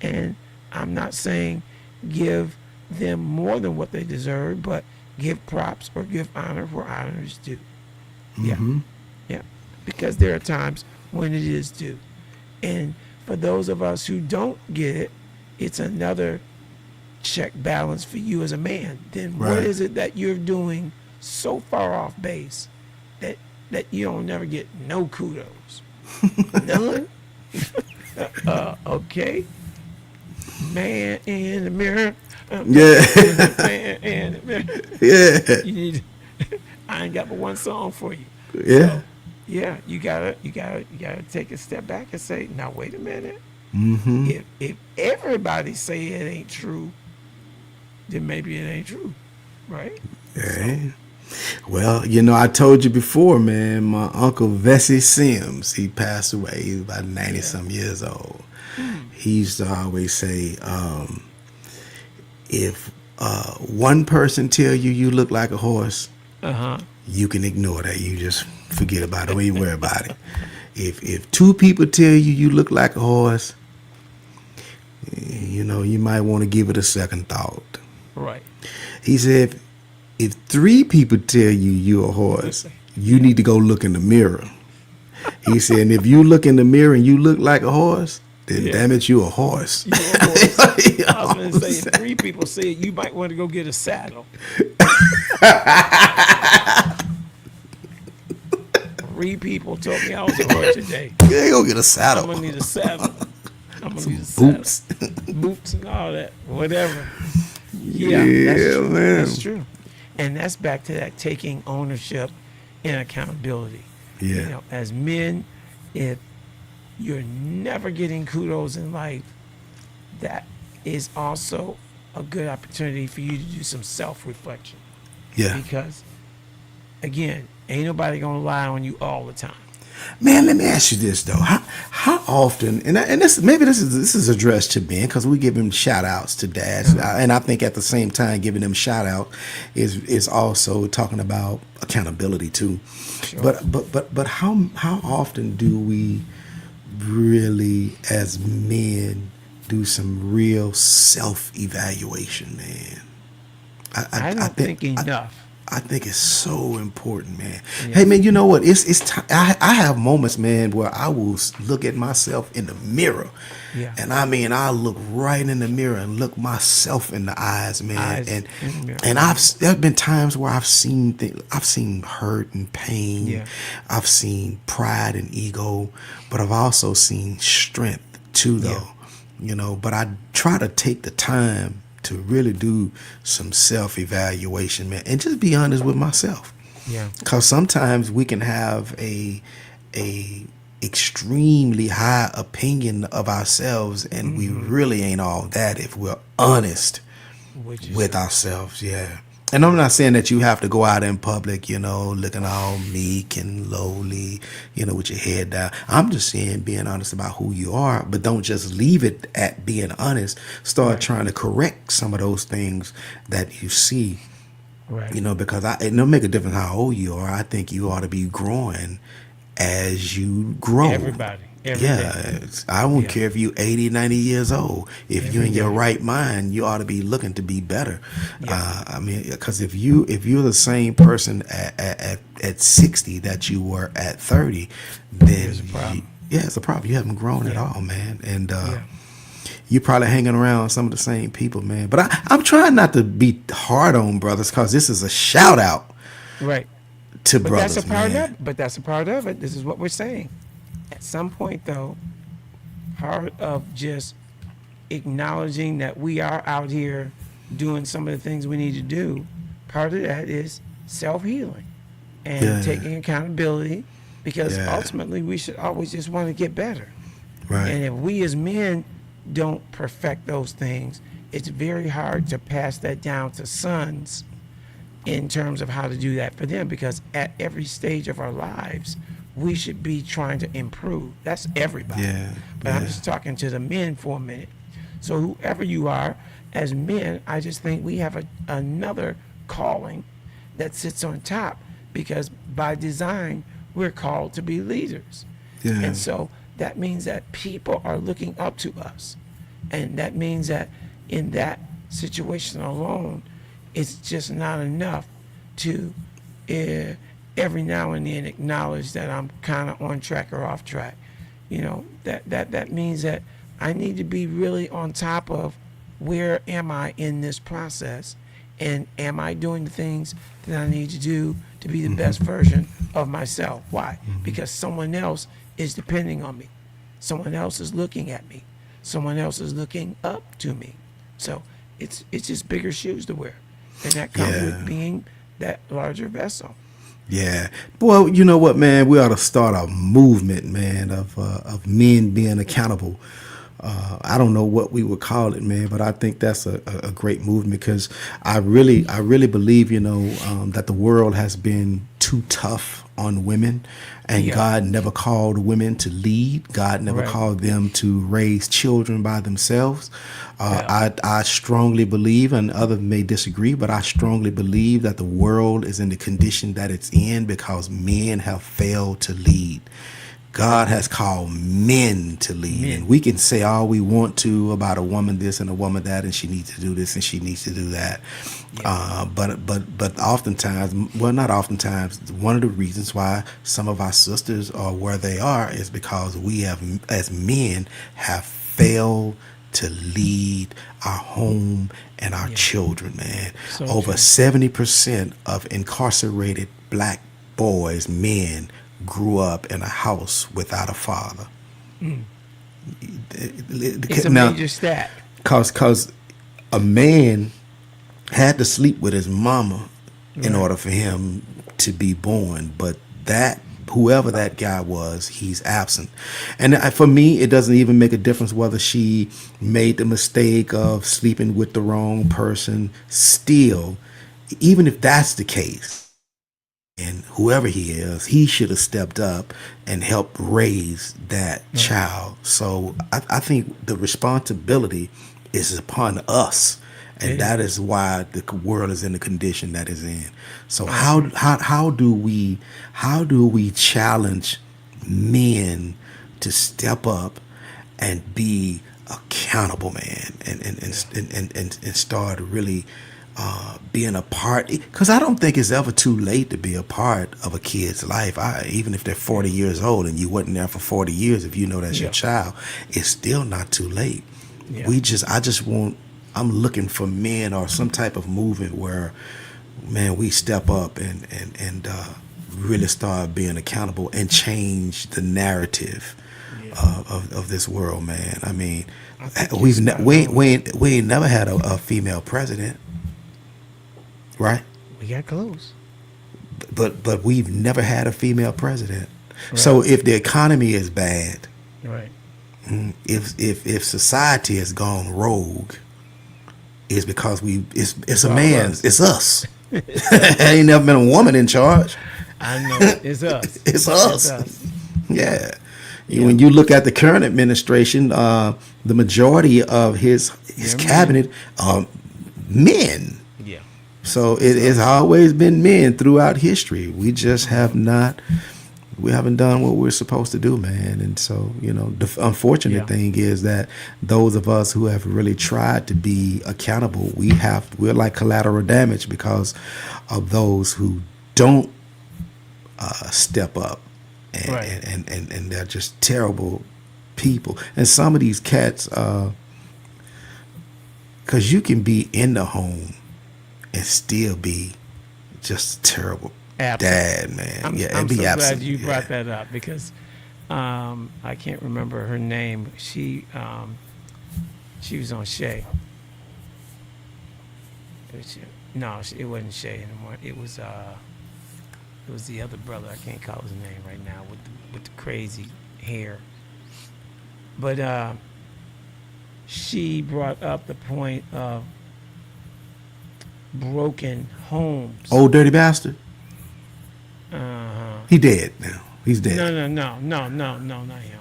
And I'm not saying give them more than what they deserve, but give props or give honor where honor is due. Yeah, Mm-hmm. yeah, because there are times when it is due, and for those of us who don't get it, it's another check balance for you as a man. Then what Right. is it that you're doing so far off base that you don't never get no kudos? None. Okay. Man in the mirror. Yeah. Man in the mirror. Yeah. You need. I ain't got but one song for you. Yeah. Yeah, you gotta take a step back and say, now wait a minute. Mm-hmm. If everybody say it ain't true, then maybe it ain't true, right? Yeah. Well, you know, I told you before, man, my uncle Vesey Sims, he passed away. He was about 90 some years old. He used to always say, if one person tell you you look like a horse, Uh huh. you can ignore that. You just forget about it. Don't even worry about it. If two people tell you you look like a horse, you know, you might want to give it a second thought. Right. He said, if three people tell you you're a horse, you need to go look in the mirror. He said, and if you look in the mirror and you look like a horse, then Yeah. damn it, you a horse. You a horse. You know I was what gonna I'm say, saying? if three people say it, you might want to go get a saddle. Three people told me I was a horse today. Yeah, go get a I'm saddle. gonna need a saddle. I'm gonna need a saddle. Boots. Boots and all that, whatever. Yeah, that's true. man. That's true. And that's back to that taking ownership and accountability. Yeah. You know, as men, if you're never getting kudos in life, that is also a good opportunity for you to do some self-reflection. Yeah. Because, again, ain't nobody gonna lie on you all the time. Man, let me ask you this though: how often? And this is addressed to men because we give him shout outs to dads, and I think at the same time giving them shout out is also talking about accountability too. Sure. But how often do we really as men do some real self evaluation, man? I don't think enough. I think it's so important, man. Yeah. Hey, man, you know what? I have moments, man, where I will look at myself in the mirror, Yeah. and I mean, I look right in the mirror and look myself in the eyes, man. Eyes and in the mirror. and there've been times where I've seen things, I've seen hurt and pain. Yeah. I've seen pride and ego, but I've also seen strength too, though. You know, but I try to take the time to really do some self-evaluation, man, and just be honest with myself. Yeah. Because sometimes we can have a extremely high opinion of ourselves, and we really ain't all that if we're honest Which is with ourselves. Yeah. And I'm not saying that you have to go out in public, you know, looking all meek and lowly, you know, with your head down. I'm just saying being honest about who you are, but don't just leave it at being honest. Start trying to correct some of those things that you see, right. you know, because it don't make a difference how old you are. I think you ought to be growing as you grow. Everybody. Every day. I don't Yeah. care if you're 80, 90 years old. If you're Every in your day. right mind, you ought to be looking to be better. Yeah. I mean, because if you're the same person at 60 that you were at 30, then There's a problem. it's a problem. You haven't grown at all, man. And Yeah. you're probably hanging around some of the same people, man. But I'm trying not to be hard on brothers because this is a shout out Right. to But brothers, that's a part man. of it. But that's a part of it. This is what we're saying. At some point, though, part of just acknowledging that we are out here doing some of the things we need to do, part of that is self-healing and Yeah. taking accountability, because Yeah. ultimately we should always just want to get better. Right. And if we as men don't perfect those things, it's very hard to pass that down to sons in terms of how to do that for them, because at every stage of our lives, we should be trying to improve. That's everybody. Yeah, But I'm yeah. just talking to the men for a minute. So whoever you are, as men, I just think we have another calling that sits on top, because by design we're called to be leaders. Yeah. And so that means that people are looking up to us. And that means that in that situation alone, it's just not enough to every now and then acknowledge that I'm kind of on track or off track. You know, that means that I need to be really on top of where am I in this process, and am I doing the things that I need to do to be the best version of myself. Why? Because someone else is depending on me. Someone else is looking at me. Someone else is looking up to me. So it's just bigger shoes to wear. And that comes Yeah. with being that larger vessel. Yeah. Well, you know what, man? We ought to start a movement, man, of men being accountable. I don't know what we would call it, man, but I think that's a great movement, because I really believe, that the world has been too tough on women, and Yeah. God never called women to lead. God never Right. called them to raise children by themselves. Yeah. I strongly believe, and others may disagree, but I strongly believe that the world is in the condition that it's in because men have failed to lead. God has called men to lead. Men. And we can say all we want to about a woman this and a woman that, and she needs to do this and she needs to do that. But oftentimes, well, not oftentimes, one of the reasons why some of our sisters are where they are is because we have, as men, have failed to lead our home and our children, man. So Over true. 70% of incarcerated black boys, men, grew up in a house without a father. It's a Now, major stat. cause a man had to sleep with his mama in Right. order for him to be born, but that whoever that guy was, he's absent. And for me, it doesn't even make a difference whether she made the mistake of sleeping with the wrong person. Still, even if that's the case, and whoever he is, he should have stepped up and helped raise that child. So I think the responsibility is upon us, and It that is why the world is in the condition that it's in. So how do we challenge men to step up and be accountable, man, and start really being a part, because I don't think it's ever too late to be a part of a kid's life. Even if they're 40 years old and you wasn't there for 40 years, if you know that's your Yeah. child, it's still not too late. Yeah. I'm looking for men or some type of movement where, man, we step up and really start being accountable and change the narrative of this world, man. I mean, I think we ain't never had a female president. Right, We got close. but we've never had a female president. So if the economy is bad, Right. if society has gone rogue, it's because it's a all man, us. it's us. Ain't never been a woman in charge. I know. It's us. It's us. It's us. Yeah. When you look at the current administration, the majority of his They're cabinet are men. Yeah. So it has always been men throughout history. We just we haven't done what we're supposed to do, man. And so, the unfortunate Yeah. thing is that those of us who have really tried to be accountable, we're like collateral damage because of those who don't step up, and, Right. and they're just terrible people. And some of these cats, because you can be in the home and still be just terrible Absent. dad, man. I'm and so be absent. glad you Yeah. brought that up, because I can't remember her name. She was on Shay. It wasn't Shay anymore. It was the other brother. I can't call his name right now, with the crazy hair. But she brought up the point of broken homes. Old dirty bastard. Uh-huh. He dead now. He's dead. No, not him.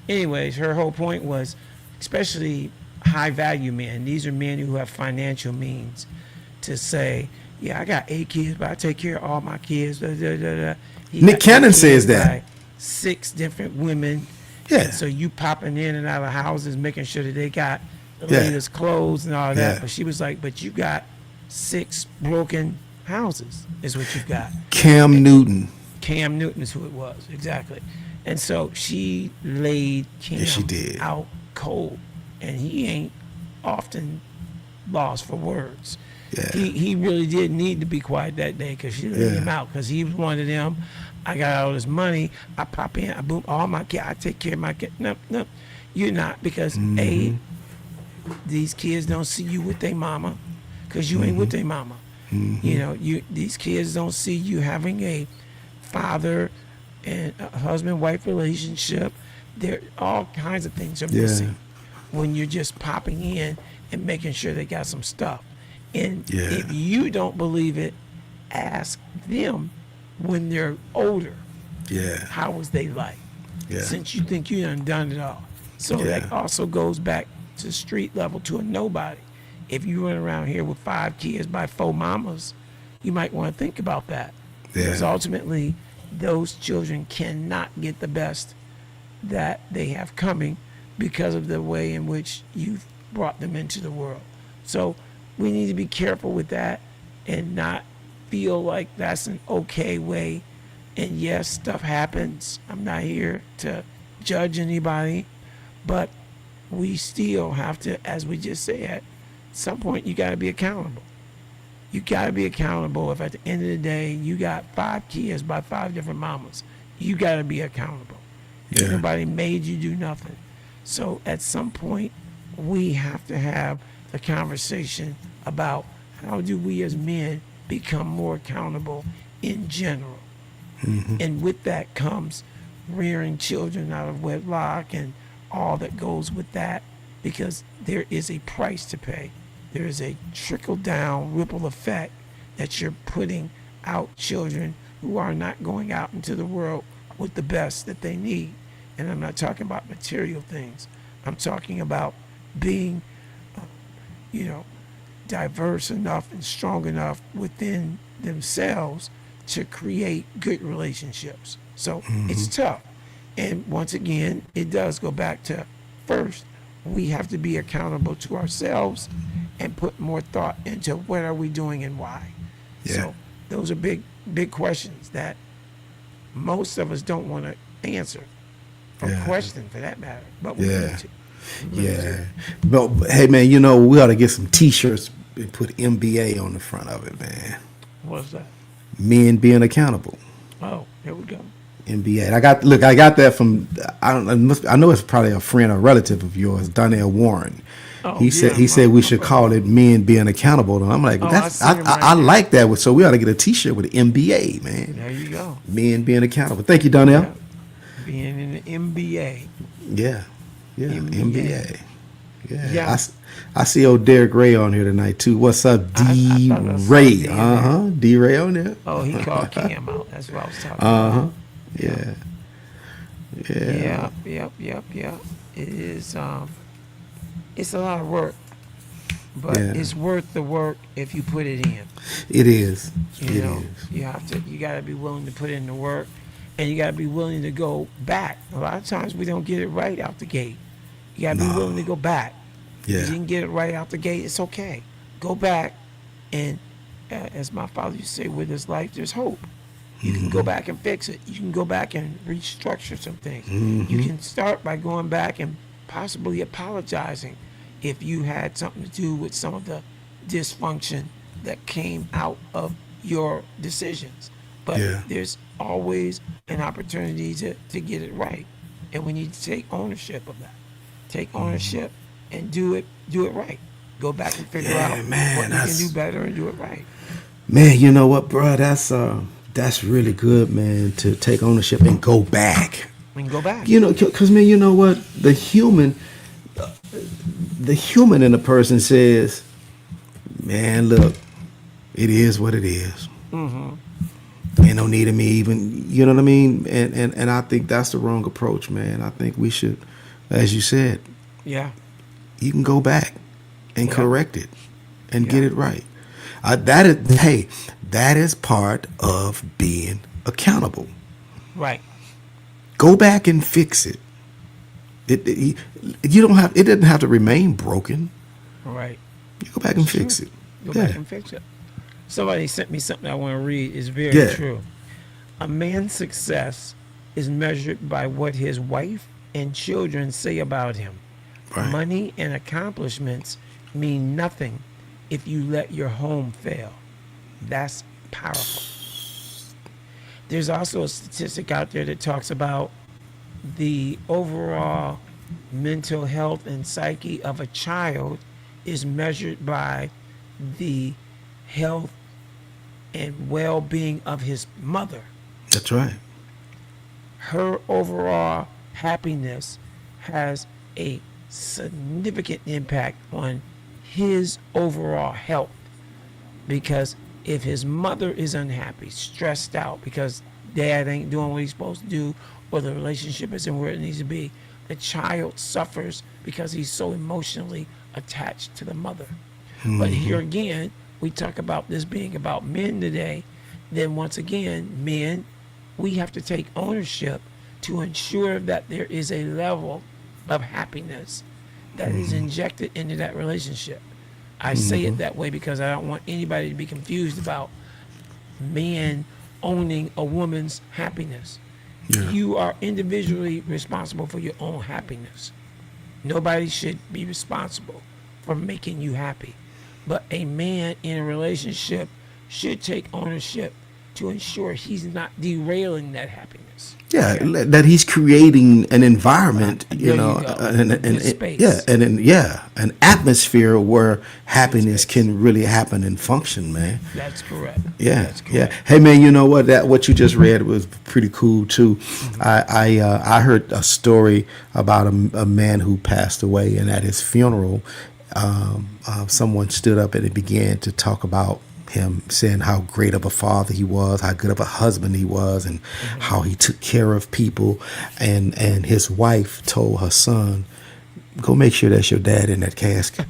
Anyways, her whole point was, especially high value men, these are men who have financial means, to say, yeah, I got 8 kids, but I take care of all my kids. Da, da, da, da. He Nick got 8 Cannon says kids that. by 6 different women. Yeah. And so you popping in and out of houses, making sure that they got the Yeah. latest clothes and all that. Yeah. But she was like, but you got 6 broken houses, is what you've got. Cam Newton. Cam Newton is who it was, exactly. And so she laid Cam Yeah, she did. out cold, and he ain't often lost for words. Yeah. He really did need to be quiet that day because she laid Yeah. him out because he was one of them. I got all this money. I pop in, I boom all my kids. I take care of my kids. No, you're not because A, these kids don't see you with their mama because you ain't with their mama. You know, these kids don't see you having a father and a husband-wife relationship. There, all kinds of things are Yeah. missing when you're just popping in and making sure they got some stuff. And Yeah. if you don't believe it, ask them when they're older, Yeah. how was they like? Yeah. Since you think you done it all. So Yeah. that also goes back to street level to a nobody. If you run around here with 5 kids by 4 mamas, you might want to think about that. Because Yeah. ultimately, those children cannot get the best that they have coming because of the way in which you've brought them into the world. So we need to be careful with that and not feel like that's an okay way. And yes, stuff happens. I'm not here to judge anybody, but we still have to, as we just said, at some point you got to be accountable. You got to be accountable if at the end of the day you got 5 kids by 5 different mamas. You got to be accountable. Yeah. Nobody made you do nothing. So at some point we have to have the conversation about how do we as men become more accountable in general. And with that comes rearing children out of wedlock and all that goes with that, because there is a price to pay. There is a trickle down ripple effect that you're putting out children who are not going out into the world with the best that they need. And I'm not talking about material things. I'm talking about being, diverse enough and strong enough within themselves to create good relationships. So it's tough. And once again, it does go back to first, we have to be accountable to ourselves and put more thought into what are we doing and why. Yeah. So those are big questions that most of us don't want to answer or Yeah. question for that matter, but we Yeah. need to. Yeah. But hey, man, we ought to get some T-shirts and put MBA on the front of it, man. What's that? Men being accountable. Oh, there we go. NBA. I got that from I know it's probably a friend or relative of yours, Donnell Warren. Oh, He yeah, said we should my call it men being accountable. And I'm like, Oh, that's I see him right I here. like that. So we ought to get a T-shirt with the MBA, man. There you go. Men being accountable. Thank you, Donnell. Yeah. Being in the MBA. Yeah, NBA. Yeah. Yeah. I see old Derek Ray on here tonight too. What's up, I D thought I saw Ray? D. D Ray on there. Oh, he called Cam out. That's what I was talking Uh-huh. about. Yeah. Yeah. It is. It's a lot of work, but Yeah. it's worth the work if you put it in. It is. You know, you got to be willing to put in the work, and you got to be willing to go back. A lot of times we don't get it right out the gate. You got to be No. willing to go back. Yeah. If you didn't get it right out the gate, it's okay. Go back, and as my father used to say, with his life, there's hope. You can go back and fix it. You can go back and restructure some things. You can start by going back and possibly apologizing if you had something to do with some of the dysfunction that came out of your decisions. But Yeah. there's always an opportunity to get it right. And we need to take ownership of that. Take ownership and do it right. Go back and figure Yeah, out man, what you can that's- do better and do it right. Man, you know what, bro? That's really good, man, to take ownership and go back. And go back. You know, because, man, you know what? The human in a person says, man, look, it is what it is. Ain't no need of me even, you know what I mean? And I think that's the wrong approach, man. I think we should, as you said, Yeah. you can go back and Yeah. correct it and Yeah. get it right. That is, hey, that is part of being accountable. Right. Go back and fix it. You don't have. It doesn't have to remain broken. Right. You go back and fix it. Go Yeah. back and fix it. Somebody sent me something I want to read. It's very Yeah. true. A man's success is measured by what his wife and children say about him. Right. Money and accomplishments mean nothing if you let your home fail. That's powerful. There's also a statistic out there that talks about the overall mental health and psyche of a child is measured by the health and well-being of his mother. That's right. Her overall happiness has a significant impact on his overall health, because if his mother is unhappy, stressed out because dad ain't doing what he's supposed to do, or the relationship isn't where it needs to be, the child suffers because he's so emotionally attached to the mother. But here again, we talk about this being about men today. Then once again, men, we have to take ownership to ensure that there is a level of happiness that is injected into that relationship. I say it that way because I don't want anybody to be confused about men owning a woman's happiness. Yeah. You are individually responsible for your own happiness. Nobody should be responsible for making you happy. But a man in a relationship should take ownership to ensure he's not derailing that happiness. Yeah, that he's creating an environment, There you go. Good space. An atmosphere where happiness can really happen and function, man. That's correct. Yeah, That's yeah. correct. Hey, man, you know what? What you just read was pretty cool too. I heard a story about a man who passed away, and at his funeral, someone stood up and began to talk about him, saying how great of a father he was, how good of a husband he was, and how he took care of people. And his wife told her son, "Go make sure that's your dad in that casket."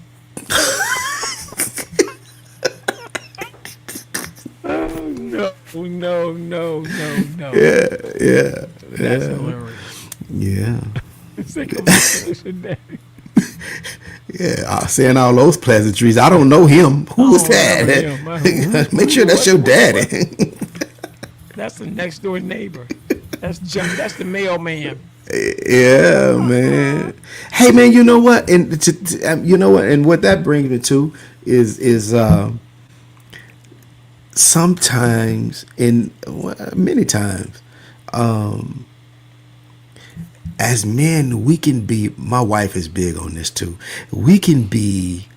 No. Yeah, That's hilarious. yeah. It's like a daddy. Yeah, saying all those pleasantries. I don't know him. Who was that? remember him. Make sure that's your daddy. That's the next door neighbor. That's the mailman. Yeah, man. Hey, man, you know what? And you know what? And what that brings me to is sometimes, many times, as men, we can be. My wife is big on this too. We can be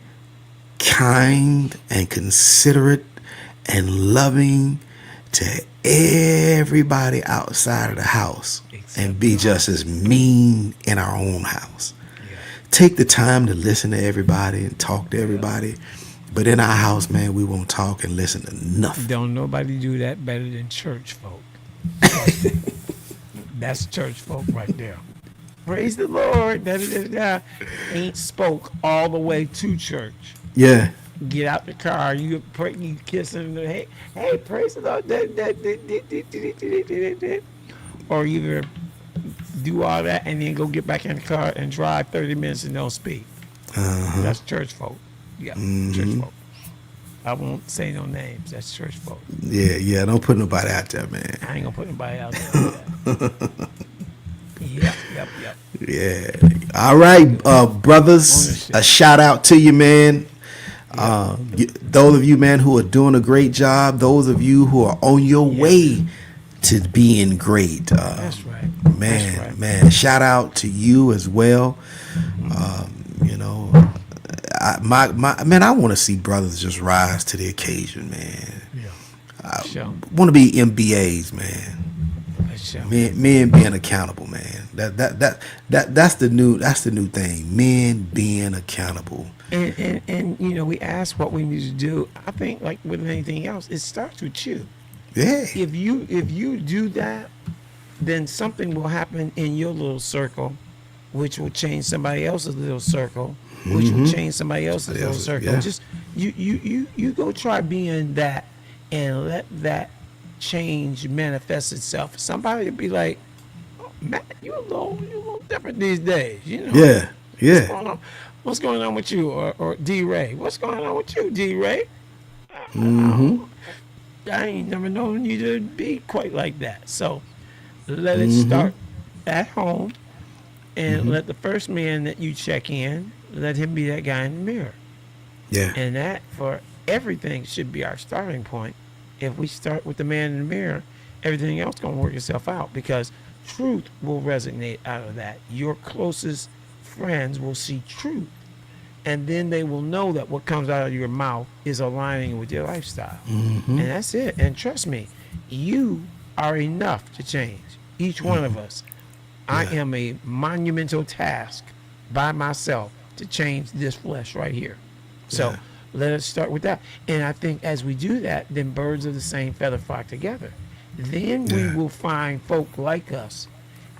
kind and considerate and loving to everybody outside of the house, and be just as mean in our own house. Take the time to listen to everybody and talk to everybody. But in our house, man, we won't talk and listen to nothing. Don't nobody do that better than church folk. That's church folk right there. Praise the Lord. Da, da, da, da. Ain't spoke all the way to church. Yeah. Get out the car. You pray, you kiss him. Hey, praise the Lord. Da, da, da, da, da, da, da, da, da. Or either do all that and then go get back in the car and drive 30 minutes and don't speak. That's church folk. Yeah, church folk. I won't say no names. That's church folk. Yeah. Don't put nobody out there, man. I ain't gonna put nobody out there like that. Yep. Yeah. All right, brothers. Ownership. A shout out to you, man. Those of you, man, who are doing a great job. Those of you who are on your way to being great. That's right. Man, That's right. man. Shout out to you as well. You know, I want to see brothers just rise to the occasion, man. Yeah. Sure. Want to be MBAs, man. Sure. Men being accountable, man. That's the new thing. Men being accountable. And you know, we ask what we need to do. I think like with anything else, it starts with you. Yeah. If you do that, then something will happen in your little circle which will change somebody else's little circle, which will change somebody else's Somebody little else's, circle. yeah. Just you go try being that and let that change manifest itself. Somebody will be like, oh, Matt, you a little different these days, you know. Yeah. What's Yeah. going on? What's going on with you? Or D Ray? What's going on with you, D Ray? I ain't never known you to be quite like that. So let it start at home, and let the first man that you check in, let him be that guy in the mirror. Yeah. And that for everything should be our starting point. If we start with the man in the mirror, everything else gonna work itself out, because truth will resonate out of that. Your closest friends will see truth, and then they will know that what comes out of your mouth is aligning with your lifestyle. And that's it. And trust me, you are enough to change. Each one of us. I am a monumental task by myself to change this flesh right here. So Yeah. let us start with that. And I think as we do that, then birds of the same feather flock together. Then we Yeah. will find folk like us,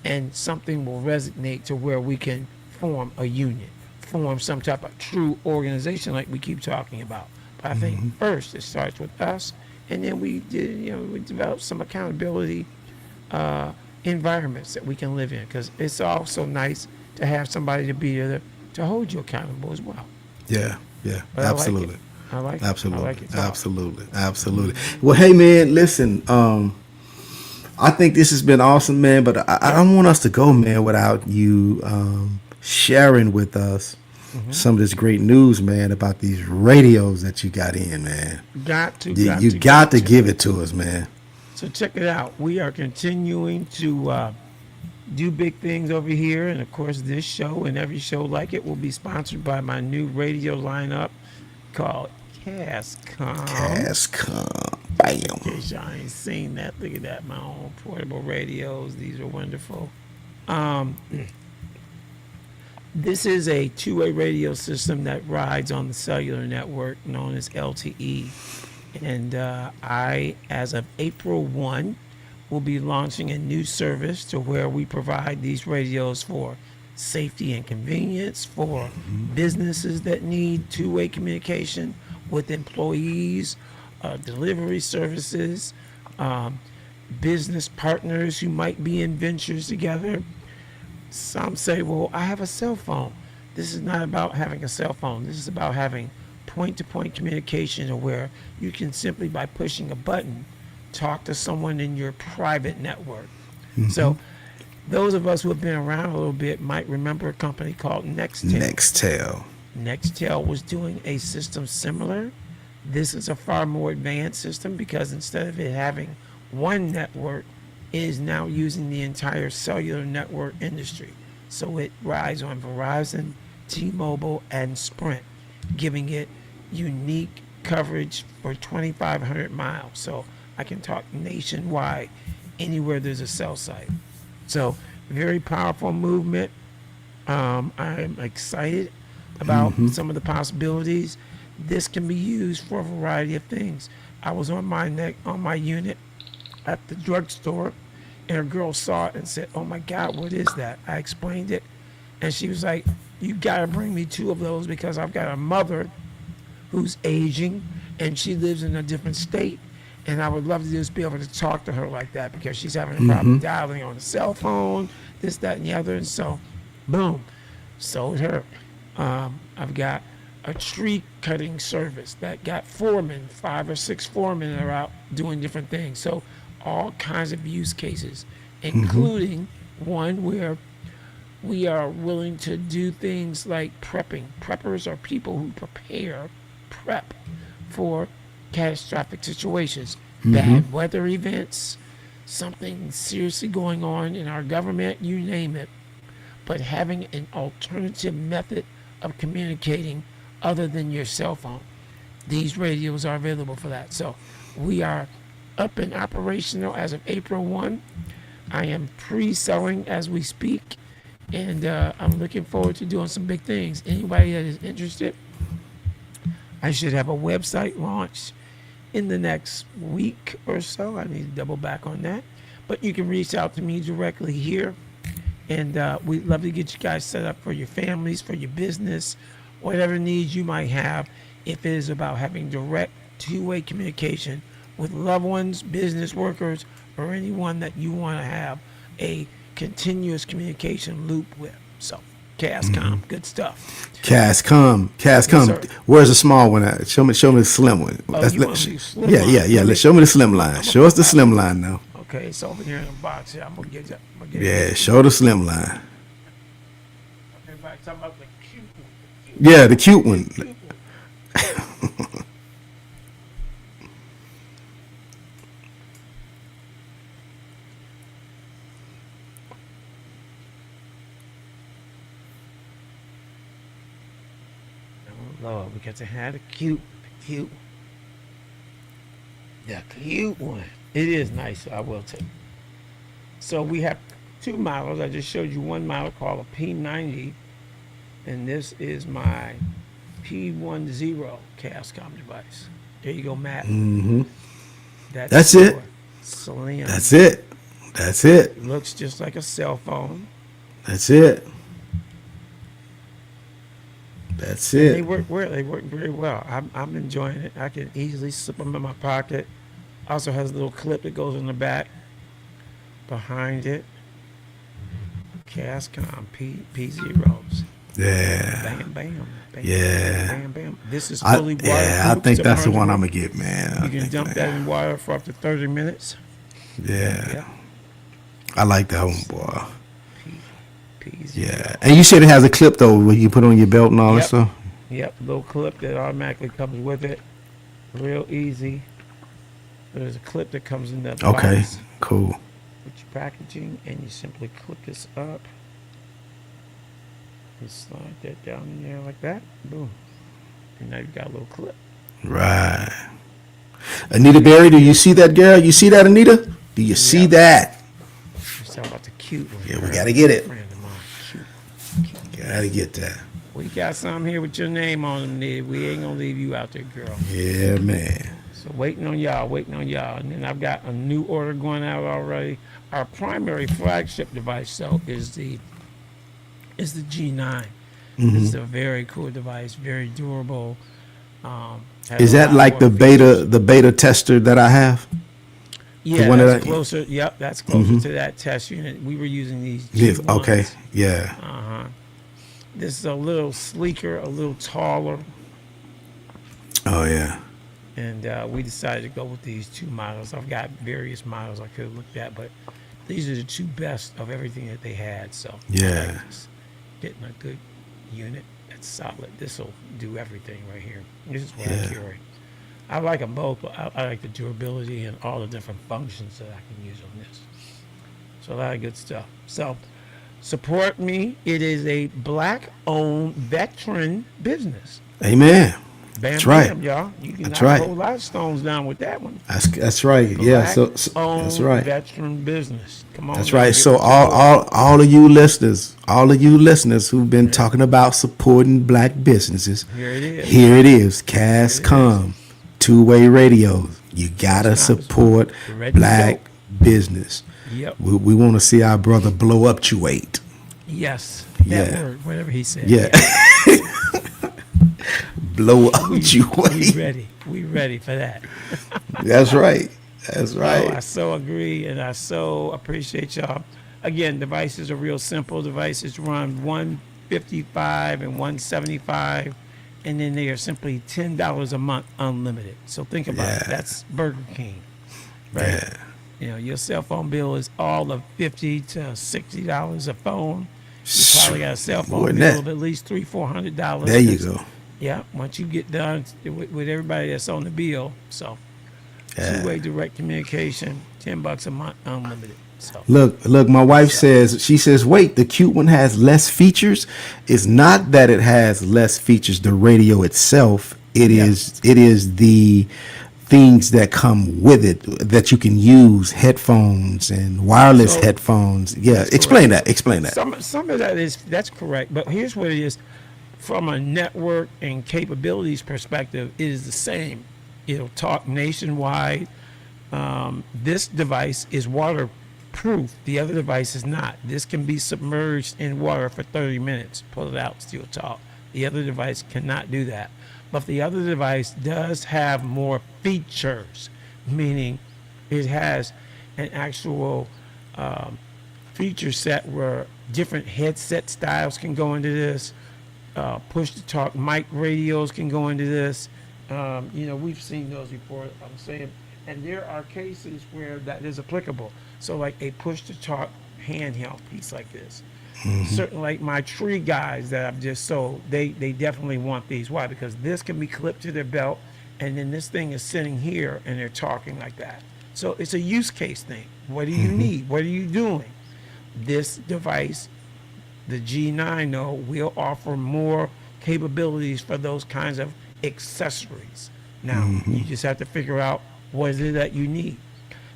and something will resonate to where we can form a union, form some type of true organization like we keep talking about. But I think first it starts with us, and then we develop some accountability environments that we can live in, because it's also nice to have somebody to be there to hold you accountable as well. Yeah. Yeah. But Absolutely. I like it. Absolutely. I like it. Absolutely. Absolutely. Well, hey man, listen, I think this has been awesome, man, but I don't want us to go, man, without you sharing with us some of this great news, man, about these radios that you got in, man. Got to. You got to give it to us, man. So check it out. We are continuing to do big things over here, and of course, this show and every show like it will be sponsored by my new radio lineup called Cascom. Cascom. In Bam. case y'all ain't seen that, look at that. My own portable radios. These are wonderful. This is a two-way radio system that rides on the cellular network known as LTE. And I, as of April 1, will be launching a new service to where we provide these radios for safety and convenience for businesses that need two-way communication with employees, delivery services, business partners who might be in ventures together. Some say, well, I have a cell phone. This is not about having a cell phone. This is about having point-to-point communication where you can simply, by pushing a button, talk to someone in your private network. So those of us who have been around a little bit might remember a company called Nextel. Nextel. Nextel was doing a system similar. This is a far more advanced system, because instead of it having one network, it is now using the entire cellular network industry. So it rides on Verizon, T-Mobile, and Sprint, giving it unique coverage for 2,500 miles. So I can talk nationwide, anywhere there's a cell site. So very powerful movement. I'm excited about some of the possibilities. This can be used for a variety of things. I was on my unit at the drugstore, and a girl saw it and said, "Oh my God, what is that?" I explained it, and she was like, "You gotta bring me 2 of those, because I've got a mother who's aging, and she lives in a different state, and I would love to just be able to talk to her like that, because she's having a problem dialing on a cell phone, this, that, and the other." And so, boom, sold her. I've got a tree cutting service that got foremen, 5 or 6 foremen that are out doing different things. So all kinds of use cases, including one where we are willing to do things like prepping. Preppers are people who prep for catastrophic situations, bad weather events, something seriously going on in our government, you name it. But having an alternative method of communicating other than your cell phone. These radios are available for that. So we are up and operational as of April 1. I am pre-selling as we speak, and I'm looking forward to doing some big things. Anybody that is interested, I should have a website launch in the next week or so. I need to double back on that. But you can reach out to me directly here And we'd love to get you guys set up for your families, for your business, whatever needs you might have. If it is about having direct two-way communication with loved ones, business workers, or anyone that you want to have a continuous communication loop with. So, Cascom, good stuff. Cascom. sir. Where's the small one at? Show me the slim one. Oh, Let's- you let- want to do slim yeah, line? yeah, yeah. Let's show me the slim line. Show us the slim line now. Okay, it's over here in the box here. I'm gonna get you. Yeah, show the slim line. Everybody talking about the cute one. Yeah, the cute one. Cute one. Oh Lord, we got to have the cute. The cute one. It is nice, I will tell you. So we have two models. I just showed you one model called a P90, and this is my P10 Cascom device. There you go, Matt. Mm-hmm. That's it. your Slim. That's it. That's it. Looks just like a cell phone. That's it. That's They it. work well. They work very well. I'm enjoying it. I can easily slip them in my pocket. Also has a little clip that goes in the back. Behind it, Cascom P0s. Yeah. Bam, bam, bam. Yeah. Bam, bam. This is fully waterproof. I think that's the one I'm submersible. gonna get, man. You can dump that in water for up to 30 minutes. Yeah. Yeah. I like that one, boy. P0. Yeah. And you said it has a clip though, where you put on your belt and all that Yep. stuff. Yep, little clip that automatically comes with it. Real easy. There's a clip that comes in the Okay. box Cool. with your packaging, and you simply clip this up. And slide that down in there like that. Boom. And now you've got a little clip. Right. Anita Berry, do you see that girl? You see that, Anita? Do you see Yep. that? Let's talk about the cute one. Yeah, we girl. gotta get it. Friend of mine. Cute. Gotta get that. We got some here with your name on them, Ned. We ain't gonna leave you out there, girl. Yeah, man. So waiting on y'all. And then I've got a new order going out already. Our primary flagship device, though, is the G9. This is a very cool device, very durable. Has Is a that lot like more features. the beta tester that I have? Yeah, one that's that I- closer. Yep, that's closer to that test unit. We were using these. Yes. G1s. Okay. Yeah. Uh-huh. This is a little sleeker, a little taller, Oh yeah. and we decided to go with these two models. I've got various models I could have looked at, but these are the two best of everything that they had. So Yeah. just getting a good unit that's solid. This will do everything right here. This is what I Yeah. carry. I like them both, but I like the durability and all the different functions that I can use on this. So a lot of good stuff. So support me. It is a black-owned veteran business. Amen. Bam, That's right. bam, y'all. You can That's knock right. a whole lot of stones down with that one. That's right. Yeah. So Black-owned that's right. veteran business. Come on. That's now, right. get So with the all of you listeners who've been talking about supporting black businesses, Here it is. here it is. Cascom, two-way radio. You gotta support You're ready to black business. Yep. We want to see our brother blow up Chuate. Yes. That Yeah. word, whatever he said. Yeah. Blow up We Chuate. ready. We ready for that. That's right. That's Oh, I right. so agree, and I so appreciate y'all. Again, devices are real simple. Devices run $155 and $175, and then they are simply $10 a month, unlimited. So think about it. Yeah. That's Burger King, right? Yeah. You know, your cell phone bill is all of $50 to $60 a phone. You probably got a cell More phone than bill that. of at least $300-400. There you go. Yeah, once you get done with everybody that's on the bill, so Yeah. two-way direct communication, $10 a month, unlimited. So Look, my wife she says, wait, the cute one has less features. It's not that it has less features, the radio itself. It is the things that come with it that you can use, headphones and wireless So, headphones. Yeah, that's explain correct. that. Explain that. some of that's correct, but here's what it is. From a network and capabilities perspective, it is the same. It'll talk nationwide. This device is proof. The other device is not. This can be submerged in water for 30 minutes. Pull it out, still talk. The other device cannot do that. But the other device does have more features, meaning it has an actual feature set where different headset styles can go into this. Push-to-talk mic radios can go into this. We've seen those before. I'm saying, and there are cases where that is applicable. So, like a push-to-talk handheld piece like this. Certain, like my tree guys that I've just sold, they definitely want these. Why? Because this can be clipped to their belt, and then this thing is sitting here, and they're talking like that. So it's a use case thing. What do you need? What are you doing? This device, the G9, though, will offer more capabilities for those kinds of accessories. Now, you just have to figure out what is it that you need.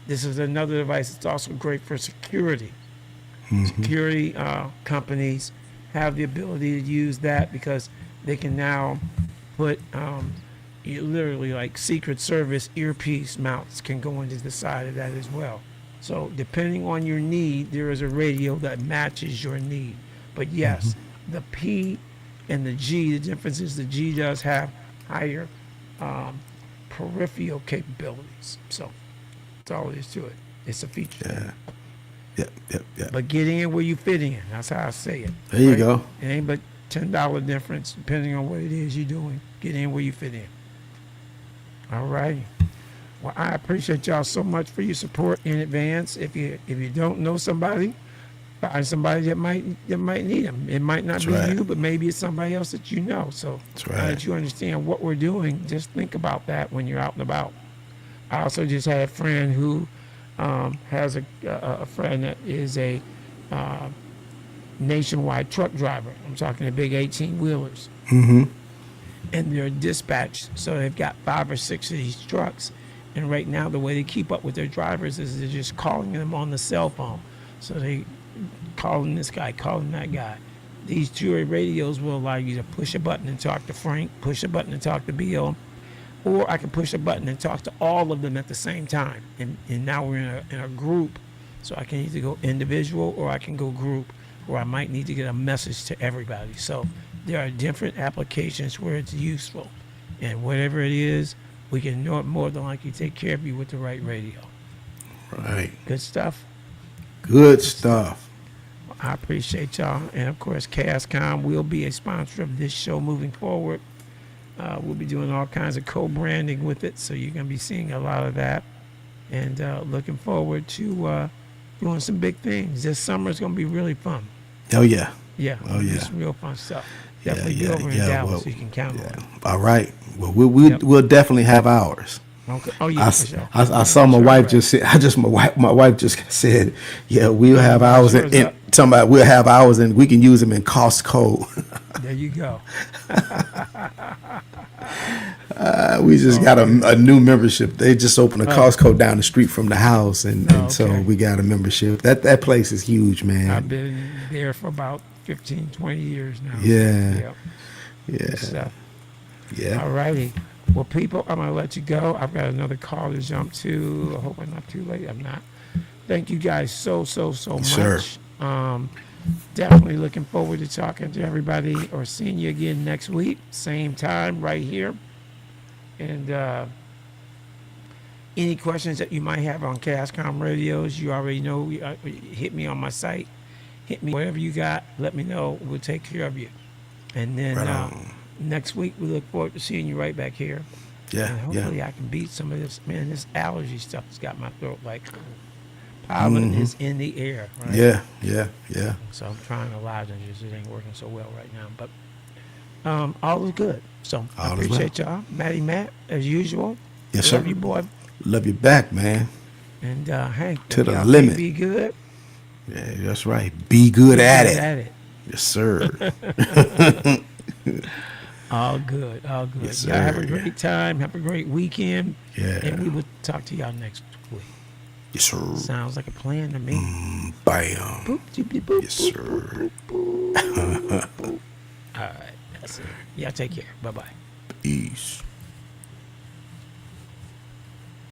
This is another device that's also great for security. Security companies have the ability to use that because they can now put literally like Secret Service earpiece mounts can go into the side of that as well. So depending on your need, there is a radio that matches your need. But yes, the P and the G, the difference is the G does have higher peripheral capabilities. So that's all it is to it. It's a feature. Yep. But get in where you fit in. That's how I say it. There you go. It ain't but $10 difference depending on what it is you're doing. Get in where you fit in. All right. Well, I appreciate y'all so much for your support in advance. If you don't know somebody, find somebody that might need them. It might not be you, but maybe it's somebody else that you know. So now that you understand what we're doing, just think about that when you're out and about. I also just had a friend who has a friend that is a nationwide truck driver. I'm talking the big 18-wheelers. And they're dispatched, so they've got 5 or 6 of these trucks. And right now, the way they keep up with their drivers is they're just calling them on the cell phone. So they calling this guy, calling that guy. These two-way radios will allow you to push a button and talk to Frank, push a button and talk to Bill, or I can push a button and talk to all of them at the same time. And now we're in a group, so I can either go individual or I can go group, or I might need to get a message to everybody. So there are different applications where it's useful. And whatever it is, we can know it more than likely take care of you with the right radio. Right. Good stuff? Good stuff. Well, I appreciate y'all. And of course, ChaosCom will be a sponsor of this show moving forward. We'll be doing all kinds of co-branding with it, so you're going to be seeing a lot of that. And looking forward to doing some big things. This summer is going to be really fun. Oh, yeah. Yeah. Oh, yeah. Some real fun stuff. Definitely be over in Dallas, so you can count on it. All right. Well, we'll definitely have ours. Okay. Oh yeah, for sure. I saw my wife just said. My wife just said, "Yeah, we'll have ours." Sure And talking about we'll have ours, and we can use them in Costco. There you go. We just got a new membership. They just opened a Costco down the street from the house, and so we got a membership. That place is huge, man. I've been there for about 15, 20 years now. Yeah. So, Yeah. all righty. Well, people, I'm going to let you go. I've got another call to jump to. I hope I'm not too late. I'm not. Thank you guys so much. Sure. Definitely looking forward to talking to everybody or seeing you again next week. Same time right here. And any questions that you might have on ChaosCom radios, you already know, hit me on my site. Hit me, whatever you got, let me know. We'll take care of you. And then next week, we look forward to seeing you right back here. Yeah, and hopefully I can beat some of this. Man, this allergy stuff has got my throat like pollen is in the air. Right? Yeah. So I'm trying a lozenges. It ain't working so well right now. But all is good. So I appreciate y'all. Matty Matt, as usual. Yes, sir. Love you, boy. Love you back, man. And hey, to the limit. Be good. Yeah, that's right. Be good at it. Yes, sir. All good. Yes, Y'all have a great time. Have a great weekend. Yeah. And we will talk to y'all next week. Yes, sir. Sounds like a plan to me. Bam. Boop, doopy, boop, Yes, boop, sir. boop, boop, boop. All right. That's it. Y'all take care. Bye-bye. Peace.